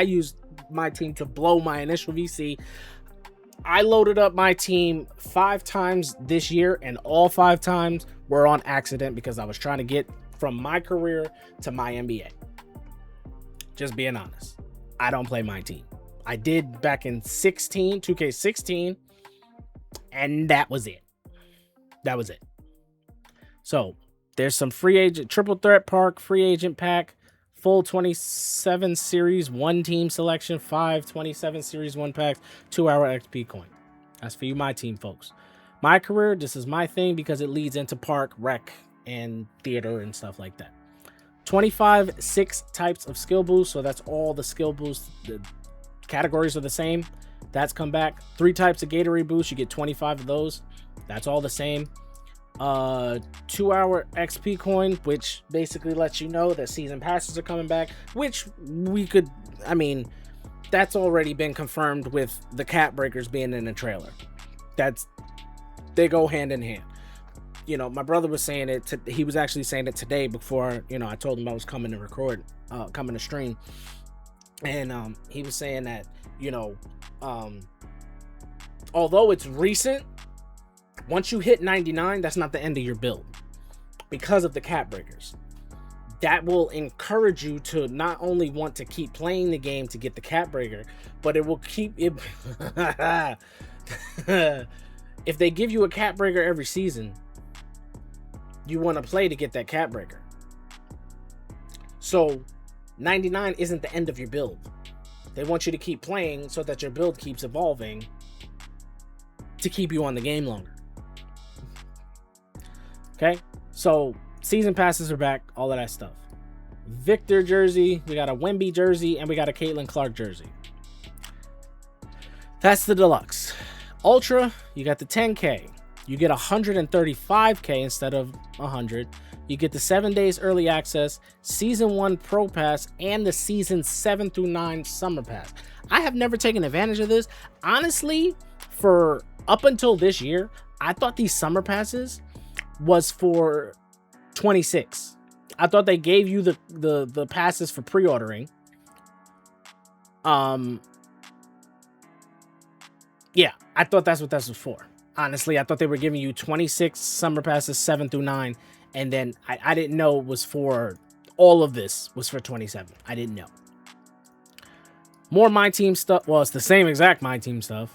used My Team to blow my initial VC. I loaded up My Team 5 times this year, and all 5 times were on accident because I was trying to get from my career to my NBA. Just being honest. I don't play My Team. I did back in 2K16, and that was it. So there's some free agent, triple threat park, free agent pack, full 27 series, 1 team selection, 5 27 series, 1 packs, 2-hour XP coin. That's for you, My Team folks. My career, this is my thing because it leads into park, rec, and theater and stuff like that. 25 6 types of skill boosts, so that's all the skill boosts. The categories are the same. That's come back. 3 types of Gatorade boosts, you get 25 of those. That's all the same. 2-hour XP coin, which basically lets you know that season passes are coming back, which we could, I mean, that's already been confirmed with the cap breakers being in the trailer. They go hand in hand. You know, my brother was saying it, he was actually saying it today before, you know, I told him I was coming to stream. And he was saying that, you know, although it's recent, once you hit 99, that's not the end of your build because of the cap breakers. That will encourage you to not only want to keep playing the game to get the cap breaker, but it will keep it. If they give you a cap breaker every season, you want to play to get that cap breaker. So 99 isn't the end of your build. They want you to keep playing so that your build keeps evolving to keep you on the game longer. Okay, so season passes are back, all of that stuff. Victor jersey, we got a Wemby jersey, and we got a Caitlin Clark jersey. That's the deluxe. Ultra, you got the 10K. You get 135K instead of 100. You get the 7 days early access, season 1 pro pass, and the season 7 through 9 summer pass. I have never taken advantage of this. Honestly, for up until this year, I thought these summer passes was for 26. I thought they gave you the passes for pre-ordering. Yeah, I thought that's what this was for. Honestly, I thought they were giving you 26 summer passes, 7 through 9, and then I didn't know it was for all of this was for 27. I didn't know. More My Team stuff. Well, it's the same exact My Team stuff.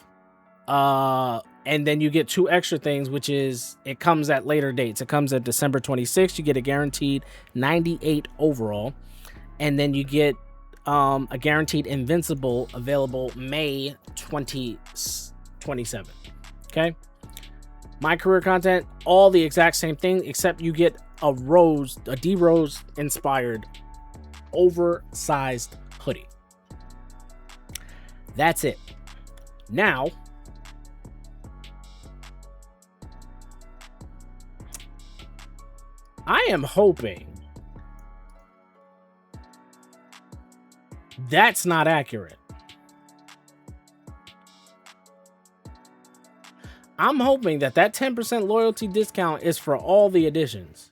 And then you get 2 extra things, which is it comes at later dates. It comes at December 26th. You get a guaranteed 98 overall. And then you get a guaranteed Invincible available May 2027. Okay. My career content, all the exact same thing, except you get a D Rose inspired oversized hoodie. That's it. Now, I am hoping that's not accurate. I'm hoping that 10% loyalty discount is for all the editions.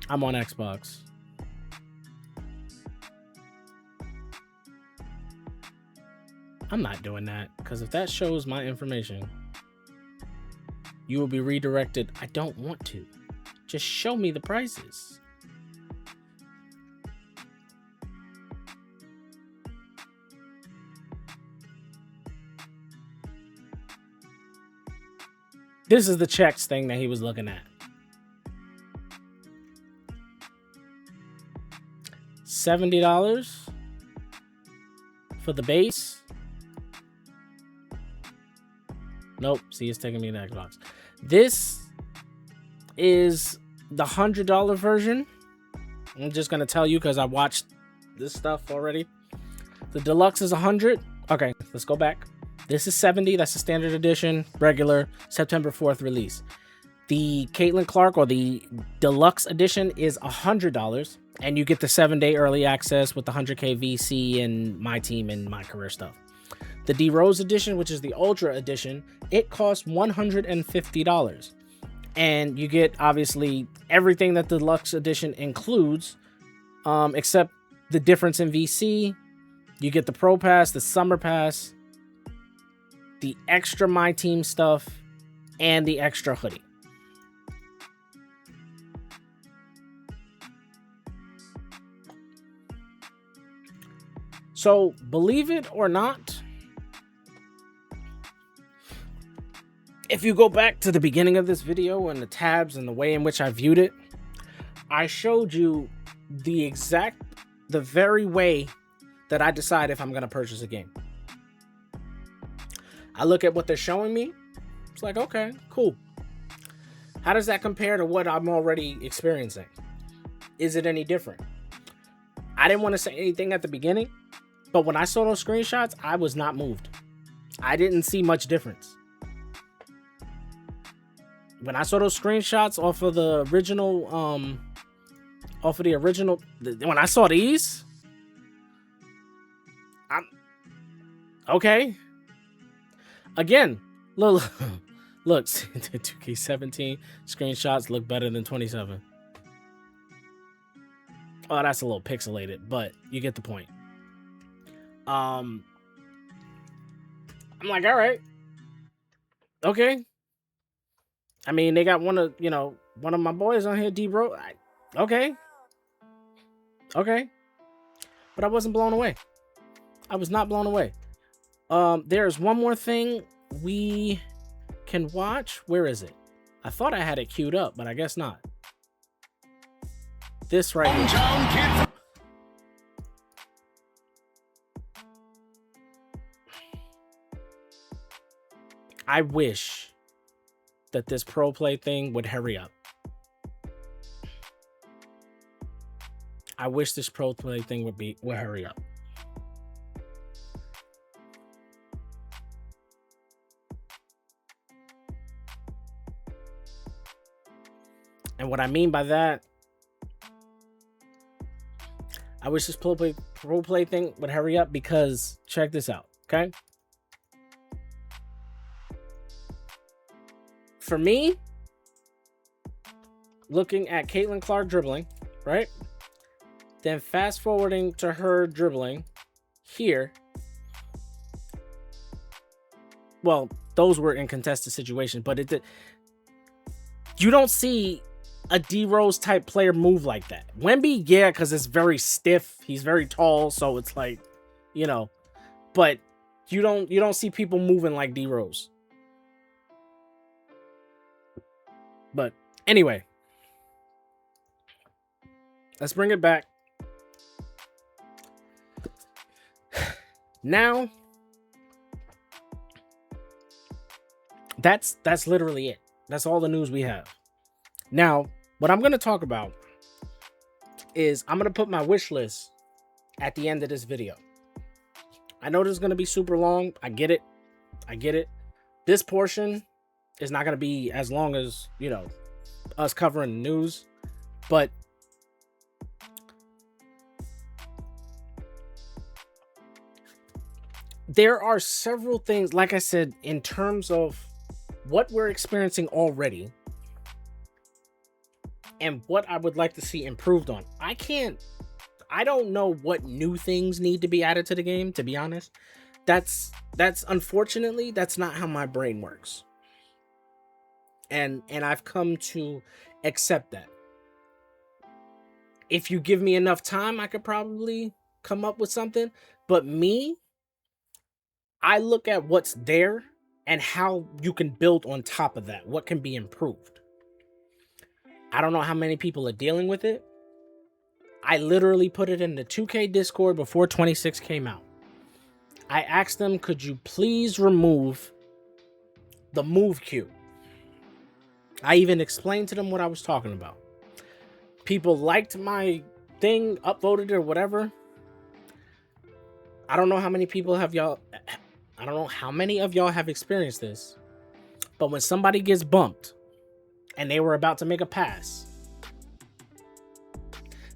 I'm on Xbox. I'm not doing that, because if that shows my information, you will be redirected. I don't want to. Just show me the prices. This is the checks thing that he was looking at. $70. for the base. Nope. See, it's taking me to Xbox. This is the $100 version. I'm just gonna tell you because I watched this stuff already. The deluxe is 100. Okay, let's go back. This is 70. That's the standard edition, regular September 4th release. The Caitlin Clark or the deluxe edition is $100, and you get the 7-day early access with the 100K VC and my team and my career stuff. The D Rose edition, which is the Ultra edition, it costs $150. And you get, obviously, everything that the deluxe edition includes, except the difference in VC. You get the Pro Pass, the Summer Pass, the extra My Team stuff, and the extra hoodie. So, believe it or not, if you go back to the beginning of this video and the tabs and the way in which I viewed it, I showed you the very way that I decide if I'm going to purchase a game. I look at what they're showing me. It's like, okay, cool. How does that compare to what I'm already experiencing? Is it any different? I didn't want to say anything at the beginning, but when I saw those screenshots, I was not moved. I didn't see much difference. When I saw those screenshots off of the original, when I saw these, okay. Again, look, 2K17 screenshots look better than 27. Oh, that's a little pixelated, but you get the point. I'm like, all right, okay. I mean, they got one of my boys on here, D-Bro. Okay. But I wasn't blown away. I was not blown away. There's one more thing we can watch. Where is it? I thought I had it queued up, but I guess not. This right here. I wish that this pro play thing would hurry up. I wish this pro play thing would hurry up. And what I mean by that, I wish this pro play thing would hurry up because check this out, okay? For me, looking at Caitlin Clark dribbling, right? Then fast forwarding to her dribbling here. Well, those were in contested situations, but you don't see a D Rose type player move like that. Wemby, yeah, because it's very stiff. He's very tall, so it's like, but you don't see people moving like D Rose. But anyway, let's bring it back. Now, that's literally it. That's all the news we have. Now, what I'm going to talk about is I'm going to put my wish list at the end of this video. I know this is going to be super long. I get it. This portion is not going to be as long as, us covering the news, but there are several things, like I said, in terms of what we're experiencing already and what I would like to see improved on. I don't know what new things need to be added to the game, to be honest. That's unfortunately, that's not how my brain works. And I've come to accept that. If you give me enough time, I could probably come up with something. But me, I look at what's there and how you can build on top of that. What can be improved. I don't know how many people are dealing with it. I literally put it in the 2K Discord before 26 came out. I asked them, could you please remove the move cue? I even explained to them what I was talking about. People liked my thing, upvoted it or whatever. I don't know how many of y'all have experienced this, but when somebody gets bumped and they were about to make a pass,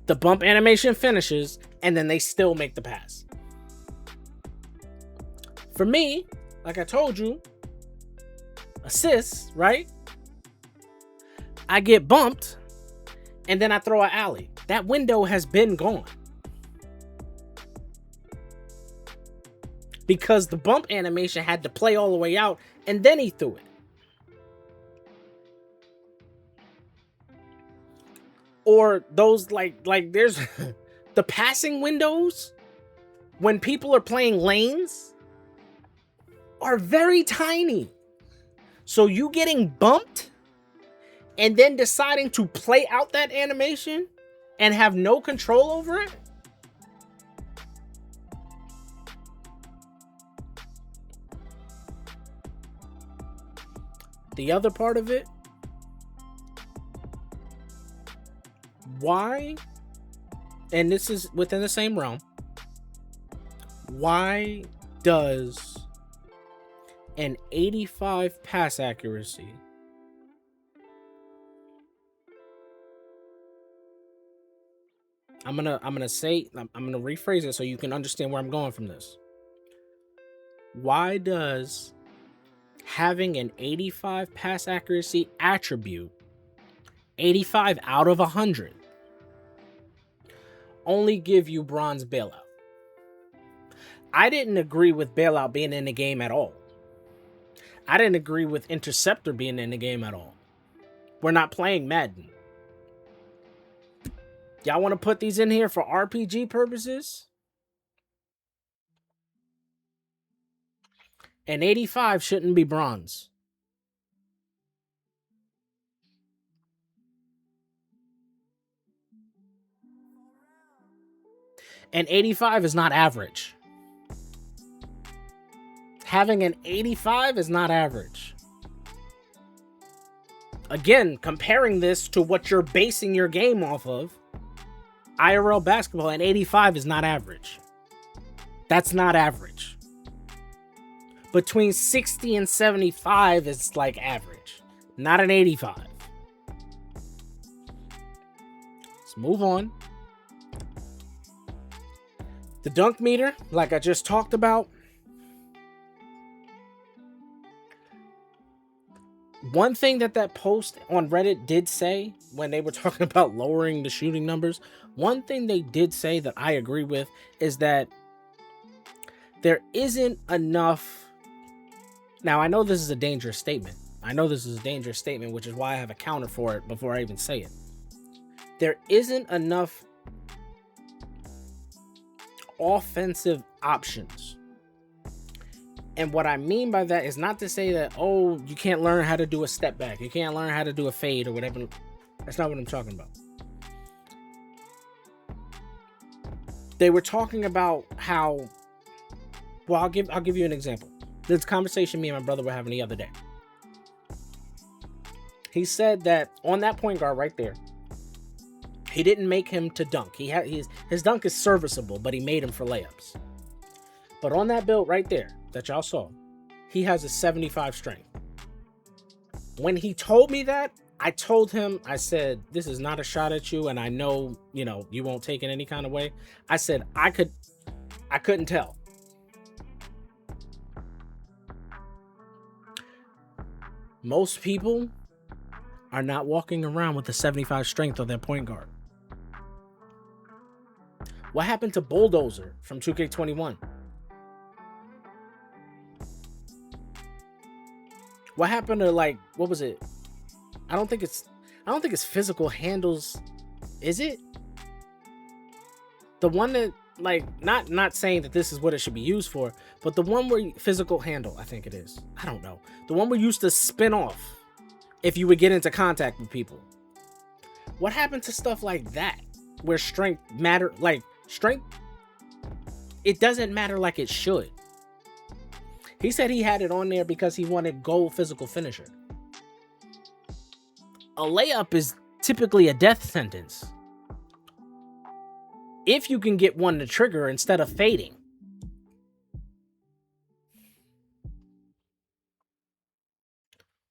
the bump animation finishes and then they still make the pass. For me, like I told you, assists, right? I get bumped and then I throw an alley. That window has been gone. Because the bump animation had to play all the way out and then he threw it. Or those like there's the passing windows when people are playing lanes are very tiny. So you getting bumped and then deciding to play out that animation and have no control over it? The other part of it, why, and this is within the same realm, why does an 85 pass accuracy I'm gonna rephrase it so you can understand where I'm going from this. Why does having an 85 pass accuracy attribute, 85 out of 100, only give you bronze bailout? I didn't agree with bailout being in the game at all. I didn't agree with interceptor being in the game at all. We're not playing Madden. Y'all want to put these in here for RPG purposes? An 85 shouldn't be bronze. An 85 is not average. Having an 85 is not average. Again, comparing this to what you're basing your game off of, IRL basketball, an 85 is not average. That's not average. Between 60 and 75 is like average, not an 85. Let's move on. The dunk meter, like I just talked about. One thing that post on Reddit did say when they were talking about lowering the shooting numbers, one thing they did say that I agree with is that there isn't enough. Now, I know this is a dangerous statement. Which is why I have a counter for it before I even say it. There isn't enough offensive options. And what I mean by that is not to say that, oh, you can't learn how to do a step back. You can't learn how to do a fade or whatever. That's not what I'm talking about. They were talking about how, well, I'll give you an example. This conversation me and my brother were having the other day. He said that on that point guard right there, he didn't make him to dunk. His dunk is serviceable, but he made him for layups. But on that build right there that y'all saw, he has a 75 strength. When he told me that, I told him, I said, this is not a shot at you, and I know, you won't take it any kind of way. I said, I couldn't tell. Most people are not walking around with a 75 strength on their point guard. What happened to Bulldozer from 2K21? What happened to, like, what was it? I don't think it's physical handles. Is it? The one that, like, not saying that this is what it should be used for, but the one where physical handle, I think it is. I don't know. The one where you used to spin off if you would get into contact with people. What happened to stuff like that? Where strength matter, like strength, it doesn't matter like it should. He said he had it on there because he wanted gold physical finisher. A layup is typically a death sentence if you can get one to trigger instead of fading.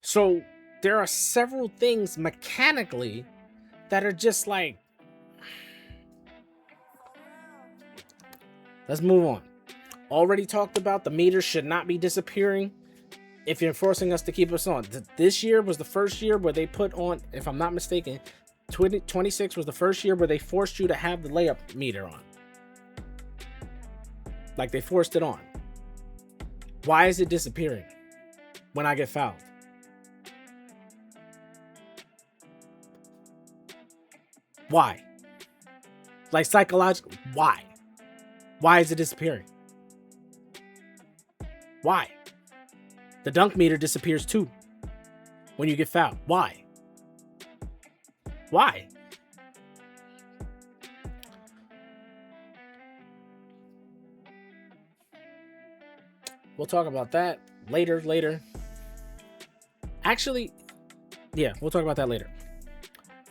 So there are several things mechanically that are just like, let's move on. Already talked about the meters should not be disappearing if you're forcing us to keep us on. This year was the first year where they put on, if I'm not mistaken, 2026 was the first year where they forced you to have the layup meter on. Like they forced it on. Why is it disappearing when I get fouled? Why? Like psychologically, why? Why is it disappearing? Why? The dunk meter disappears too when you get fouled. Why? Why? We'll talk about that later. Actually, yeah, we'll talk about that later.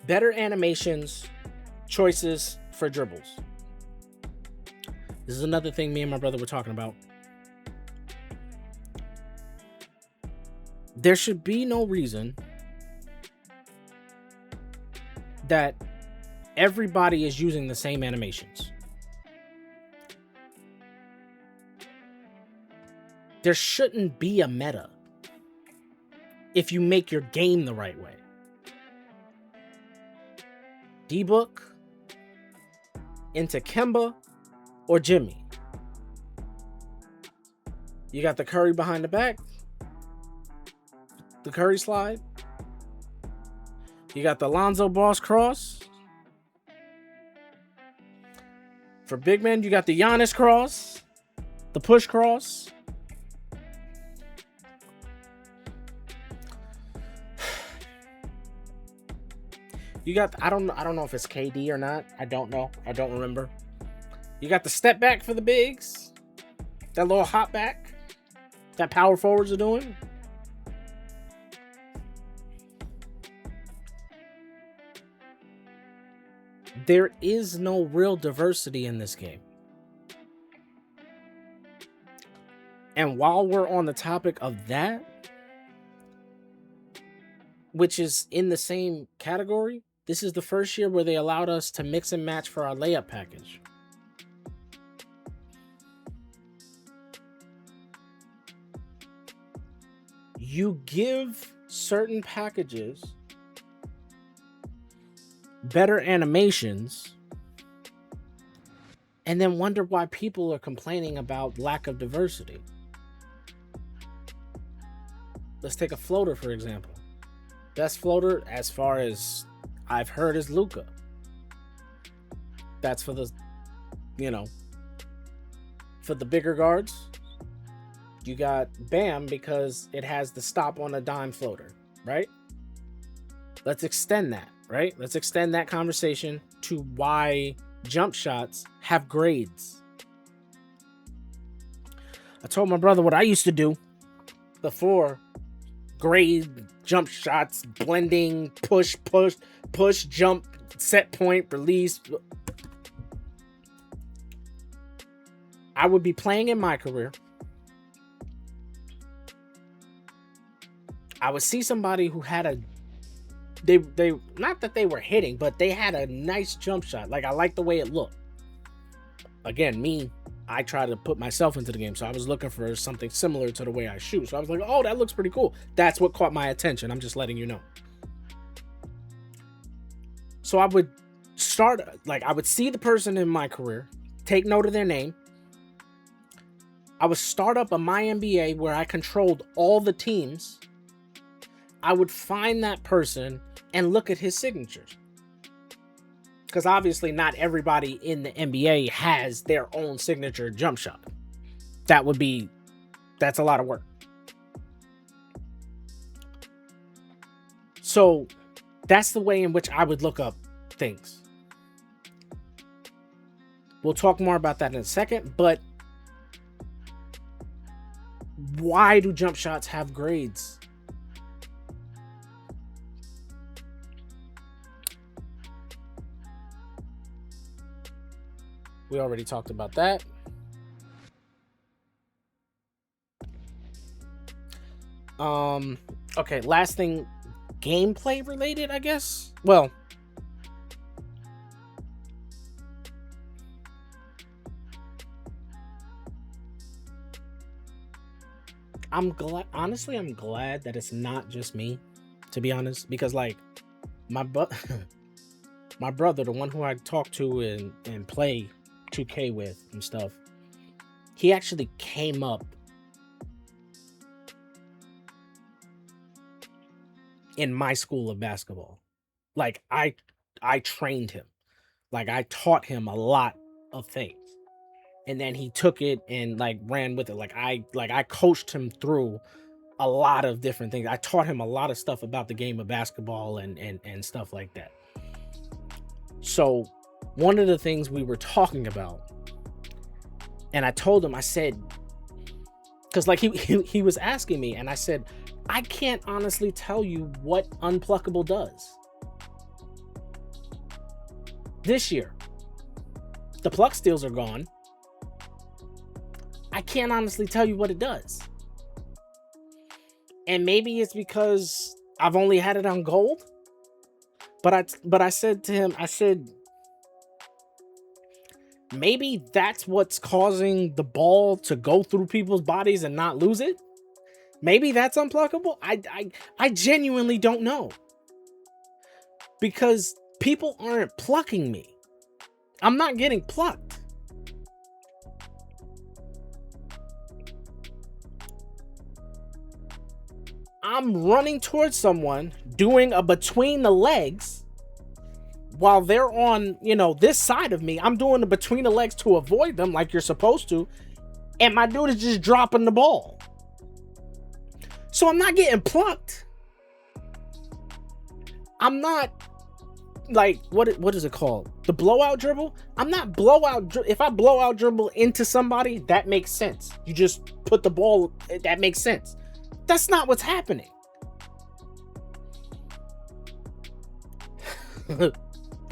Better animations, choices for dribbles. This is another thing me and my brother were talking about. There should be no reason that everybody is using the same animations. There shouldn't be a meta if you make your game the right way. D-Book into Kemba or Jimmy. You got the Curry behind the back, the Curry slide. You got the Lonzo Boss cross. For big men, you got the Giannis cross, the push cross. You got, I don't know if it's KD or not. I don't know. I don't remember. You got the step back for the bigs. That little hop back that power forwards are doing. There is no real diversity in this game. And while we're on the topic of that, which is in the same category, this is the first year where they allowed us to mix and match for our layup package. You give certain packages better animations and then wonder why people are complaining about lack of diversity. Let's take a floater, for example. Best floater, as far as I've heard, is Luka. That's for the, for the bigger guards. You got Bam because it has the stop on a dime floater, right? Let's extend that, right? Let's extend that conversation to why jump shots have grades. I told my brother what I used to do before. Grade, jump shots, blending, push, jump, set point, release. I would be playing in my career. I would see somebody who had they not that they were hitting, but they had a nice jump shot. Like, I liked the way it looked. Again, I try to put myself into the game, so I was looking for something similar to the way I shoot. So I was like, oh, that looks pretty cool. That's what caught my attention. I'm just letting you know. So I would I would see the person in my career, take note of their name. I would start up a My NBA where I controlled all the teams. I would find that person and look at his signatures. Because obviously not everybody in the NBA has their own signature jump shot. That's a lot of work. So that's the way in which I would look up things. We'll talk more about that in a second, but Why do jump shots have grades? We already talked about that. Okay, last thing, gameplay related, I guess. Well, I'm glad, honestly, I'm glad that it's not just me, to be honest, because like my brother, the one who I talk to and play 2K with and stuff, he actually came up in my school of basketball. Like I trained him. Like I taught him a lot of things. And then he took it and like ran with it. Like I coached him through a lot of different things. I taught him a lot of stuff about the game of basketball and stuff like that. So one of the things we were talking about, and I told him, I said, because like he was asking me, and I said, I can't honestly tell you what Unpluckable does. This year, the pluck steals are gone. I can't honestly tell you what it does. And maybe it's because I've only had it on gold. But I said to him, I said, maybe that's what's causing the ball to go through people's bodies and not lose it. Maybe that's Unpluckable. I genuinely don't know. Because people aren't plucking me. I'm not getting plucked. I'm running towards someone, doing a between the legs, while they're on, you know, this side of me. I'm doing the between the legs to avoid them like you're supposed to. And my dude is just dropping the ball. So I'm not getting plucked. I'm not, like, what is it called? The blowout dribble? I'm not blowout. If I blowout dribble into somebody, that makes sense. You just put the ball, that makes sense. That's not what's happening. Let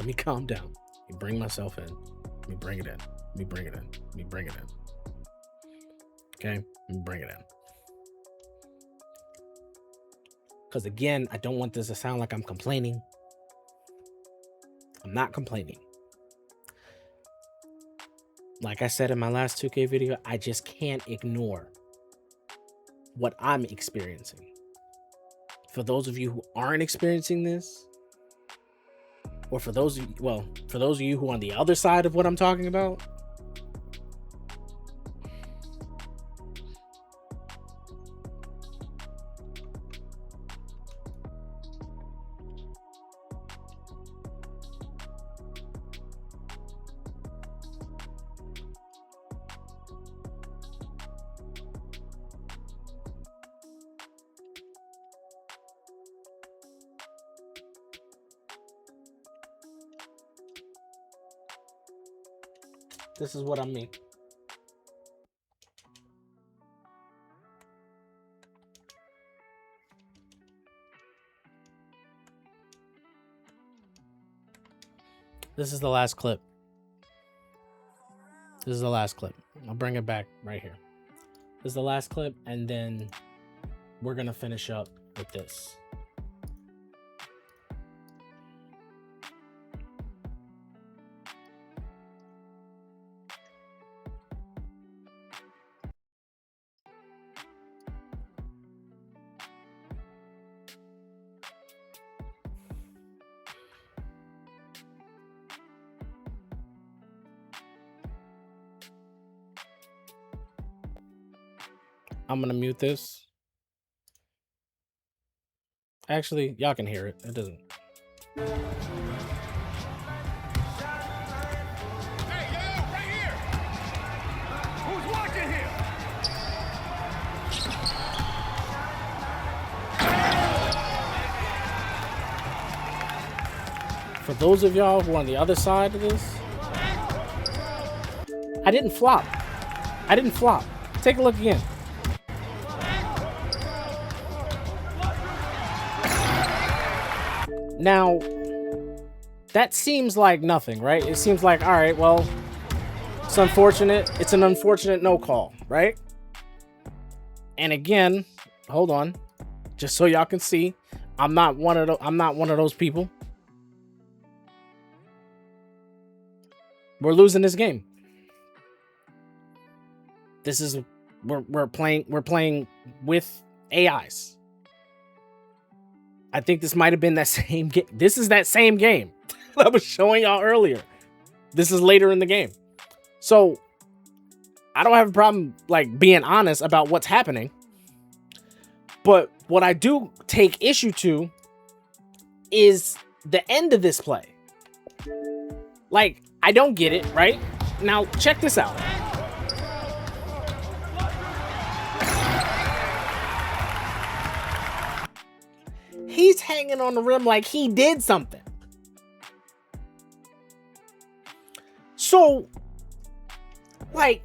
me calm down. Let me bring myself in. Let me bring it in. Let me bring it in. Let me bring it in. Okay? Let me bring it in. Because again, I don't want this to sound like I'm complaining. I'm not complaining. Like I said in my last 2K video, I just can't ignore what I'm experiencing. For those of you who aren't experiencing this, or for those of you, well, for those of you who are on the other side of what I'm talking about, this is what I mean. This is the last clip. This is the last clip. I'll bring it back right here. This is the last clip, and then we're gonna finish up with this. I'm gonna mute this. Actually, y'all can hear it. It doesn't.
Hey, yo, right here. Who's watching here?
For those of y'all who are on the other side of this, I didn't flop. I didn't flop. Take a look again. Now, that seems like nothing, right? It seems like, all right, well, it's unfortunate. It's an unfortunate no call, right? And again, hold on, just so y'all can see, I'm not one of those people. We're losing this game. This is we're playing with AIs. I think this might have been that same game. This is that same game that I was showing y'all earlier. This is later in the game. So I don't have a problem like being honest about what's happening. But what I do take issue to is the end of this play. Like, I don't get it, right? Now, check this out. He's hanging on the rim like he did something. So, like,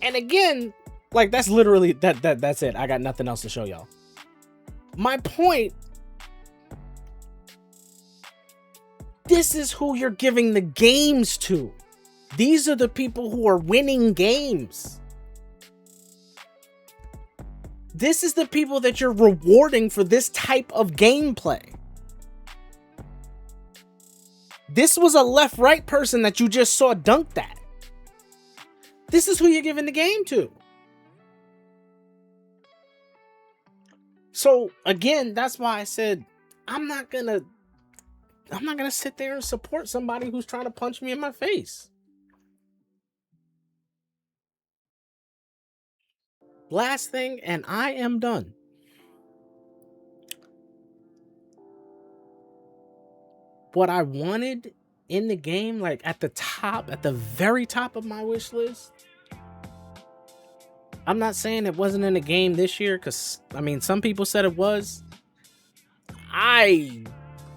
and again, like, that's literally, that's it. I got nothing else to show y'all. My point, this is who you're giving the games to. These are the people who are winning games. This is the people that you're rewarding for this type of gameplay. This was a left-right person that you just saw dunk that. This is who you're giving the game to. So again, that's why I said I'm not gonna sit there and support somebody who's trying to punch me in my face. Last thing, and I am done. What I wanted in the game, like at the very top of my wish list. I'm not saying it wasn't in the game this year, because I mean, some people said it was. I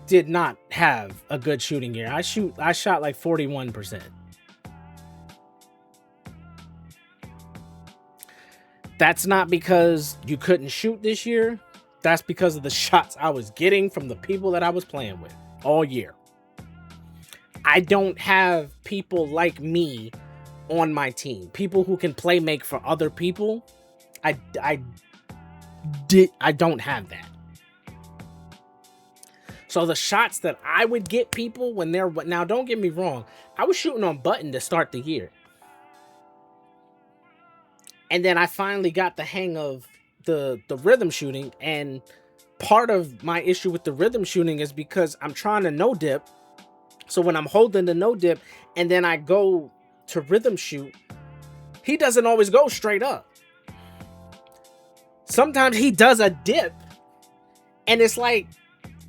did not have a good shooting year. I shot like 41%. That's not because you couldn't shoot this year. That's because of the shots I was getting from the people that I was playing with all year. I don't have people like me on my team. People who can play make for other people. I don't have that. So the shots that I would get people when they're, now don't get me wrong, I was shooting on button to start the year. And then I finally got the hang of the rhythm shooting, and part of my issue with the rhythm shooting is because I'm trying to no dip. So when I'm holding the no dip and then I go to rhythm shoot, he doesn't always go straight up. Sometimes he does a dip and it's like,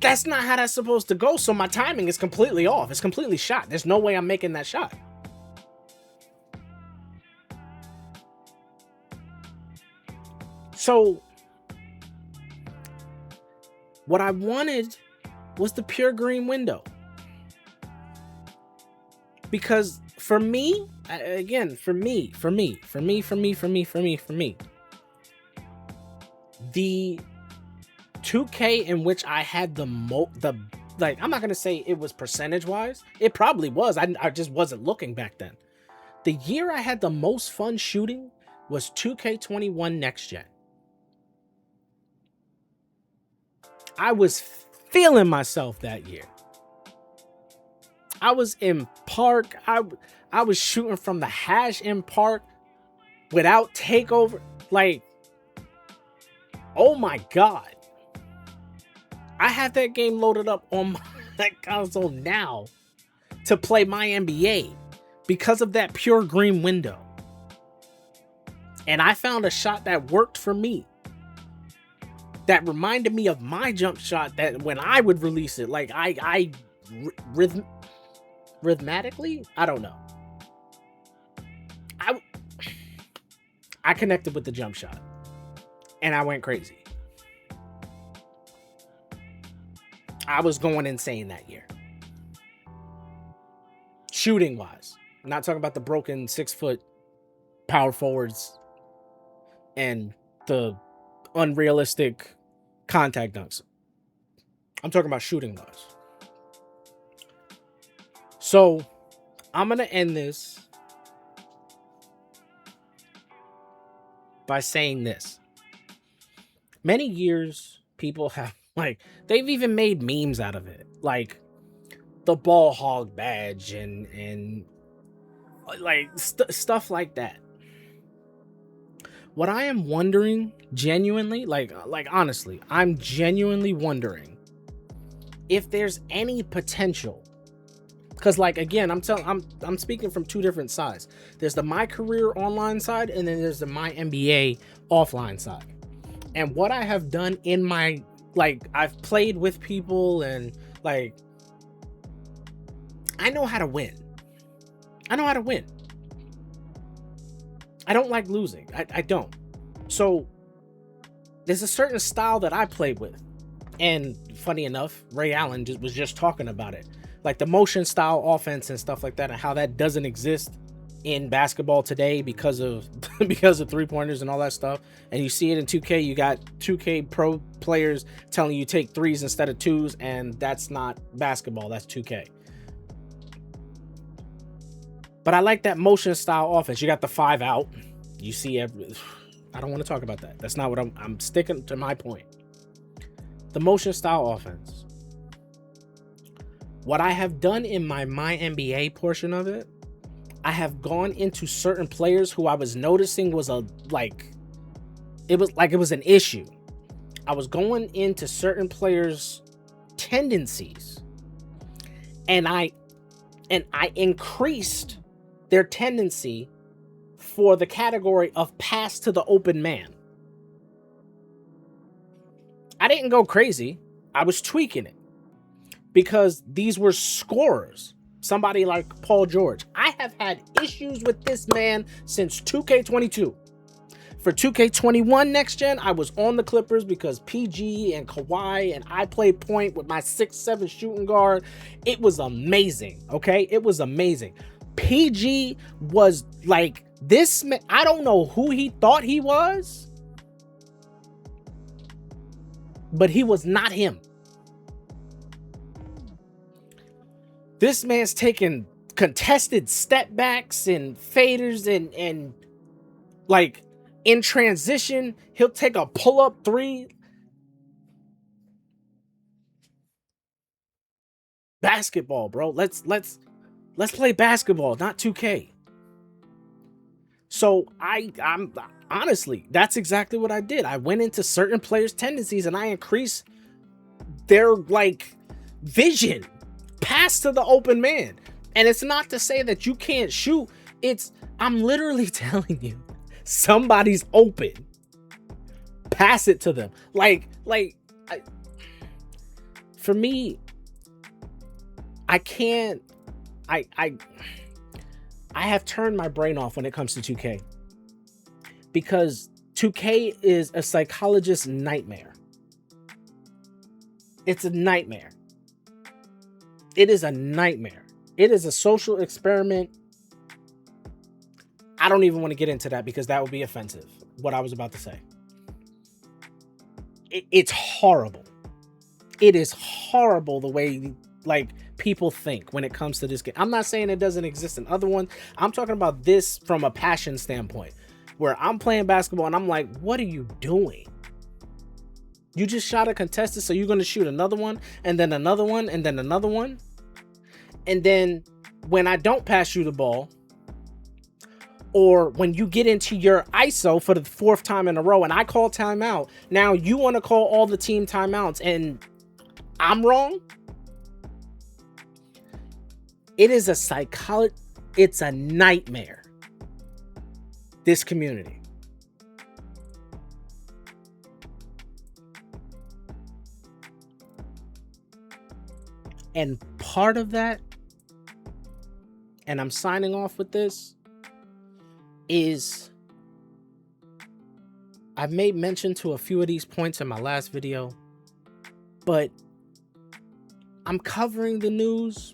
that's not how that's supposed to go. So my timing is completely off. It's completely shot. There's no way I'm making that shot. So what I wanted was the pure green window. Because for me, again, for me, the 2K in which I had like, I'm not going to say it was percentage wise. It probably was. I just wasn't looking back then. The year I had the most fun shooting was 2K21 Next Gen. I was feeling myself that year. I was in park. I was shooting from the hash in park without takeover. Like, oh my God. I have that game loaded up on my console now to play my NBA because of that pure green window. And I found a shot that worked for me, that reminded me of my jump shot, that when I would release it, like rhythmatically, I don't know. I connected with the jump shot and I went crazy. I was going insane that year. Shooting wise. I'm not talking about the broken 6-foot power forwards and the unrealistic contact dunks. I'm talking about shooting wise. So I'm going to end this by saying this. Many years, people have, like, they've even made memes out of it. Like, the ball hog badge and like stuff like that. What I am wondering genuinely, like honestly, I'm genuinely wondering if there's any potential. Because, like, again, I'm speaking from two different sides. There's the My Career online side, and then there's the My NBA offline side. And what I have done in my, like, I've played with people, and, like, I know how to win. I know how to win. I don't like losing. I don't. So there's a certain style that I played with. And funny enough, Ray Allen was just talking about it. Like the motion style offense and stuff like that, and how that doesn't exist in basketball today because of three-pointers and all that stuff. And you see it in 2K. You got 2K pro players telling you take threes instead of twos, and that's not basketball. That's 2K. But I like that motion style offense. You got the 5 out. You see I don't want to talk about that. That's not what I'm sticking to my point. The motion style offense. What I have done in my NBA portion of it, I have gone into certain players who I was noticing was it was an issue. I was going into certain players' tendencies, and I increased their tendency for the category of pass to the open man. I didn't go crazy. I was tweaking it because these were scorers. Somebody like Paul George. I have had issues with this man since 2K22. For 2K21 next gen, I was on the Clippers because PG and Kawhi, and I played point with my 6'7" shooting guard. It was amazing, okay? It was amazing. PG was like this man. I don't know who he thought he was, but he was not him. This man's taking contested step backs and faders and like in transition, he'll take a pull-up three. Basketball, bro. Let's play basketball, not 2K. So I'm honestly, that's exactly what I did. I went into certain players' tendencies and I increased their like vision, pass to the open man. And it's not to say that you can't shoot. I'm literally telling you, somebody's open. Pass it to them. For me, I can't. I have turned my brain off when it comes to 2K because 2K is a psychologist's nightmare. It's a nightmare. It is a nightmare. It is a social experiment. I don't even want to get into that because that would be offensive, what I was about to say. It's horrible. It is horrible the way like people think when it comes to this game. I'm not saying it doesn't exist in other ones. I'm talking about this from a passion standpoint, where I'm playing basketball and I'm like, what are you doing? You just shot a contested, so you're going to shoot another one, and then another one, and then another one. And then when I don't pass you the ball, or when you get into your ISO for the 4th time in a row and I call timeout, now you want to call all the team timeouts and I'm wrong? It is a psychology. It's a nightmare. This community. And part of that, and I'm signing off with this, is I've made mention to a few of these points in my last video, but I'm covering the news,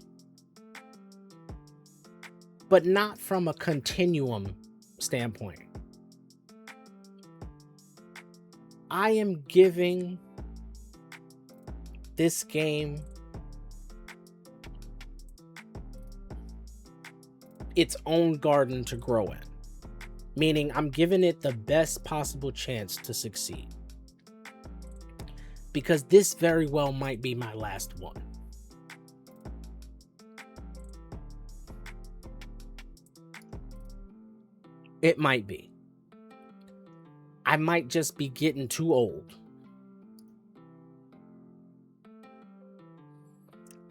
but not from a continuum standpoint. I am giving this game its own garden to grow in. Meaning I'm giving it the best possible chance to succeed. Because this very well might be my last one. It might be. I might just be getting too old.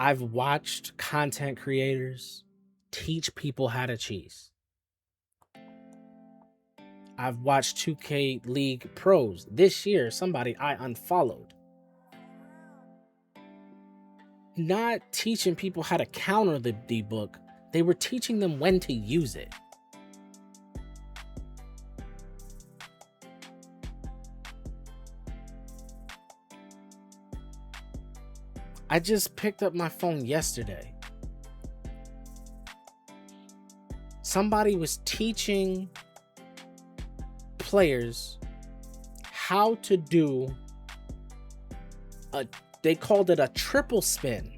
I've watched content creators teach people how to cheese. I've watched 2K League pros. This year, somebody I unfollowed. Not teaching people how to counter the book. They were teaching them when to use it. I just picked up my phone yesterday. Somebody was teaching players how to do they called it a triple spin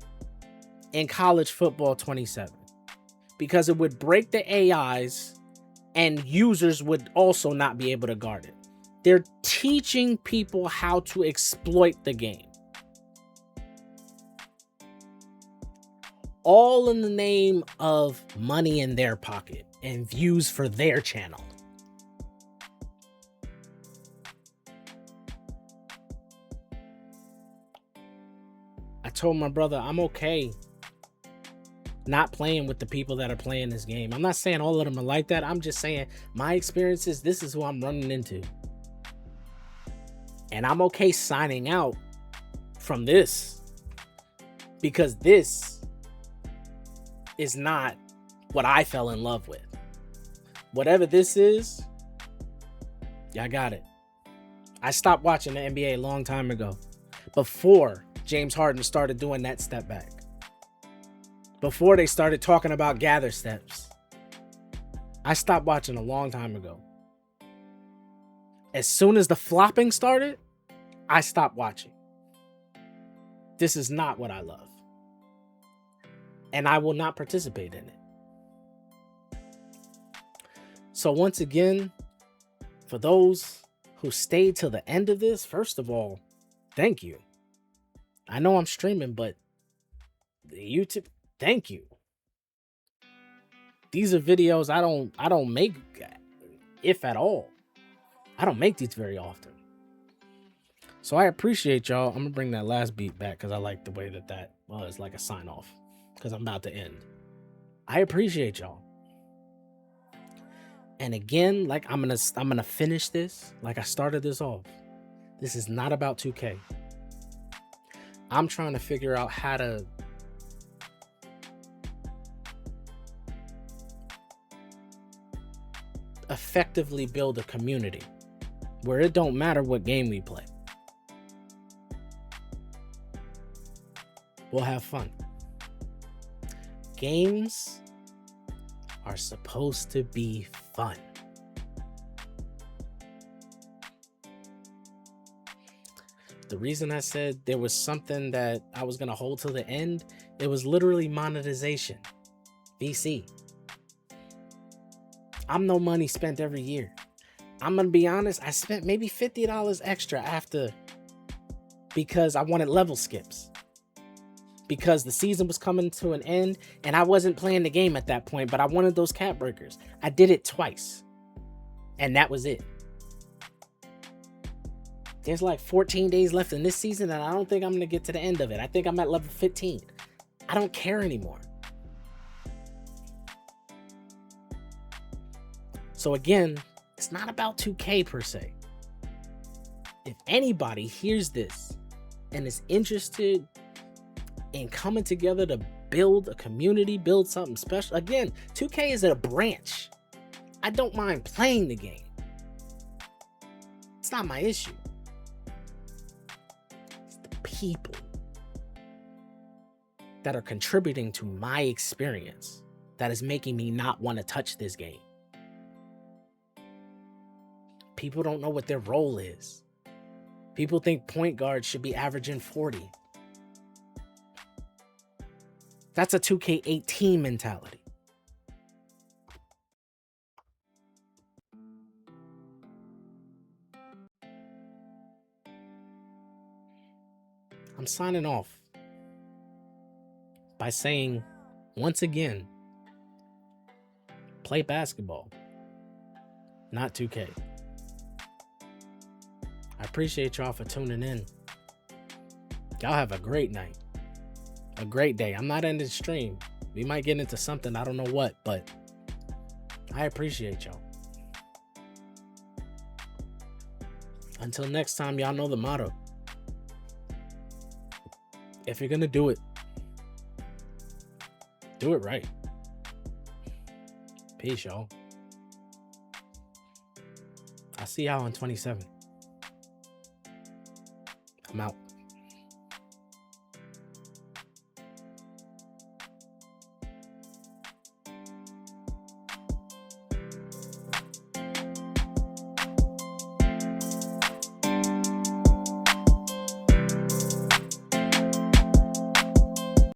in college football 27 because it would break the AIs and users would also not be able to guard it. They're teaching people how to exploit the game. All in the name of money in their pocket and views for their channel. I told my brother I'm okay not playing with the people that are playing this game. I'm not saying all of them are like that. I'm just saying my experiences, this is who I'm running into. And I'm okay signing out from this because this is not what I fell in love with. Whatever this is, y'all got it. I stopped watching the NBA a long time ago, before James Harden started doing that step back. Before they started talking about gather steps. I stopped watching a long time ago. As soon as the flopping started, I stopped watching. This is not what I love. And I will not participate in it. So once again, for those who stayed till the end of this, first of all, thank you. I know I'm streaming, but YouTube, thank you. These are videos I don't make, if at all. I don't make these very often. So I appreciate y'all. I'm gonna bring that last beat back because I like the way that was like a sign off. Because I'm about to end. I appreciate y'all. And again, like I'm gonna finish this like I started this off. This is not about 2K. I'm trying to figure out how to effectively build a community where it don't matter what game we play. We'll have fun. Games are supposed to be fun. The reason I said there was something that I was going to hold till the end, it was literally monetization. VC. I'm no money spent every year. I'm going to be honest, I spent maybe $50 extra after because I wanted level skips. Because the season was coming to an end and I wasn't playing the game at that point, but I wanted those cap breakers. I did it twice and that was it. There's like 14 days left in this season and I don't think I'm going to get to the end of it. I think I'm at level 15. I don't care anymore. So again, it's not about 2K per se. If anybody hears this and is interested in coming together to build a community, build something special. Again, 2K is a branch. I don't mind playing the game. It's not my issue. It's the people that are contributing to my experience that is making me not want to touch this game. People don't know what their role is. People think point guards should be averaging 40. That's a 2K18 mentality. I'm signing off by saying, once again, play basketball, not 2K. I appreciate y'all for tuning in. Y'all have a great night, a great day. I'm not ending the stream. We might get into something, I don't know what, but I appreciate y'all. Until next time, y'all know the motto. If you're gonna do it right. Peace, y'all. I'll see y'all on 27. I'm out.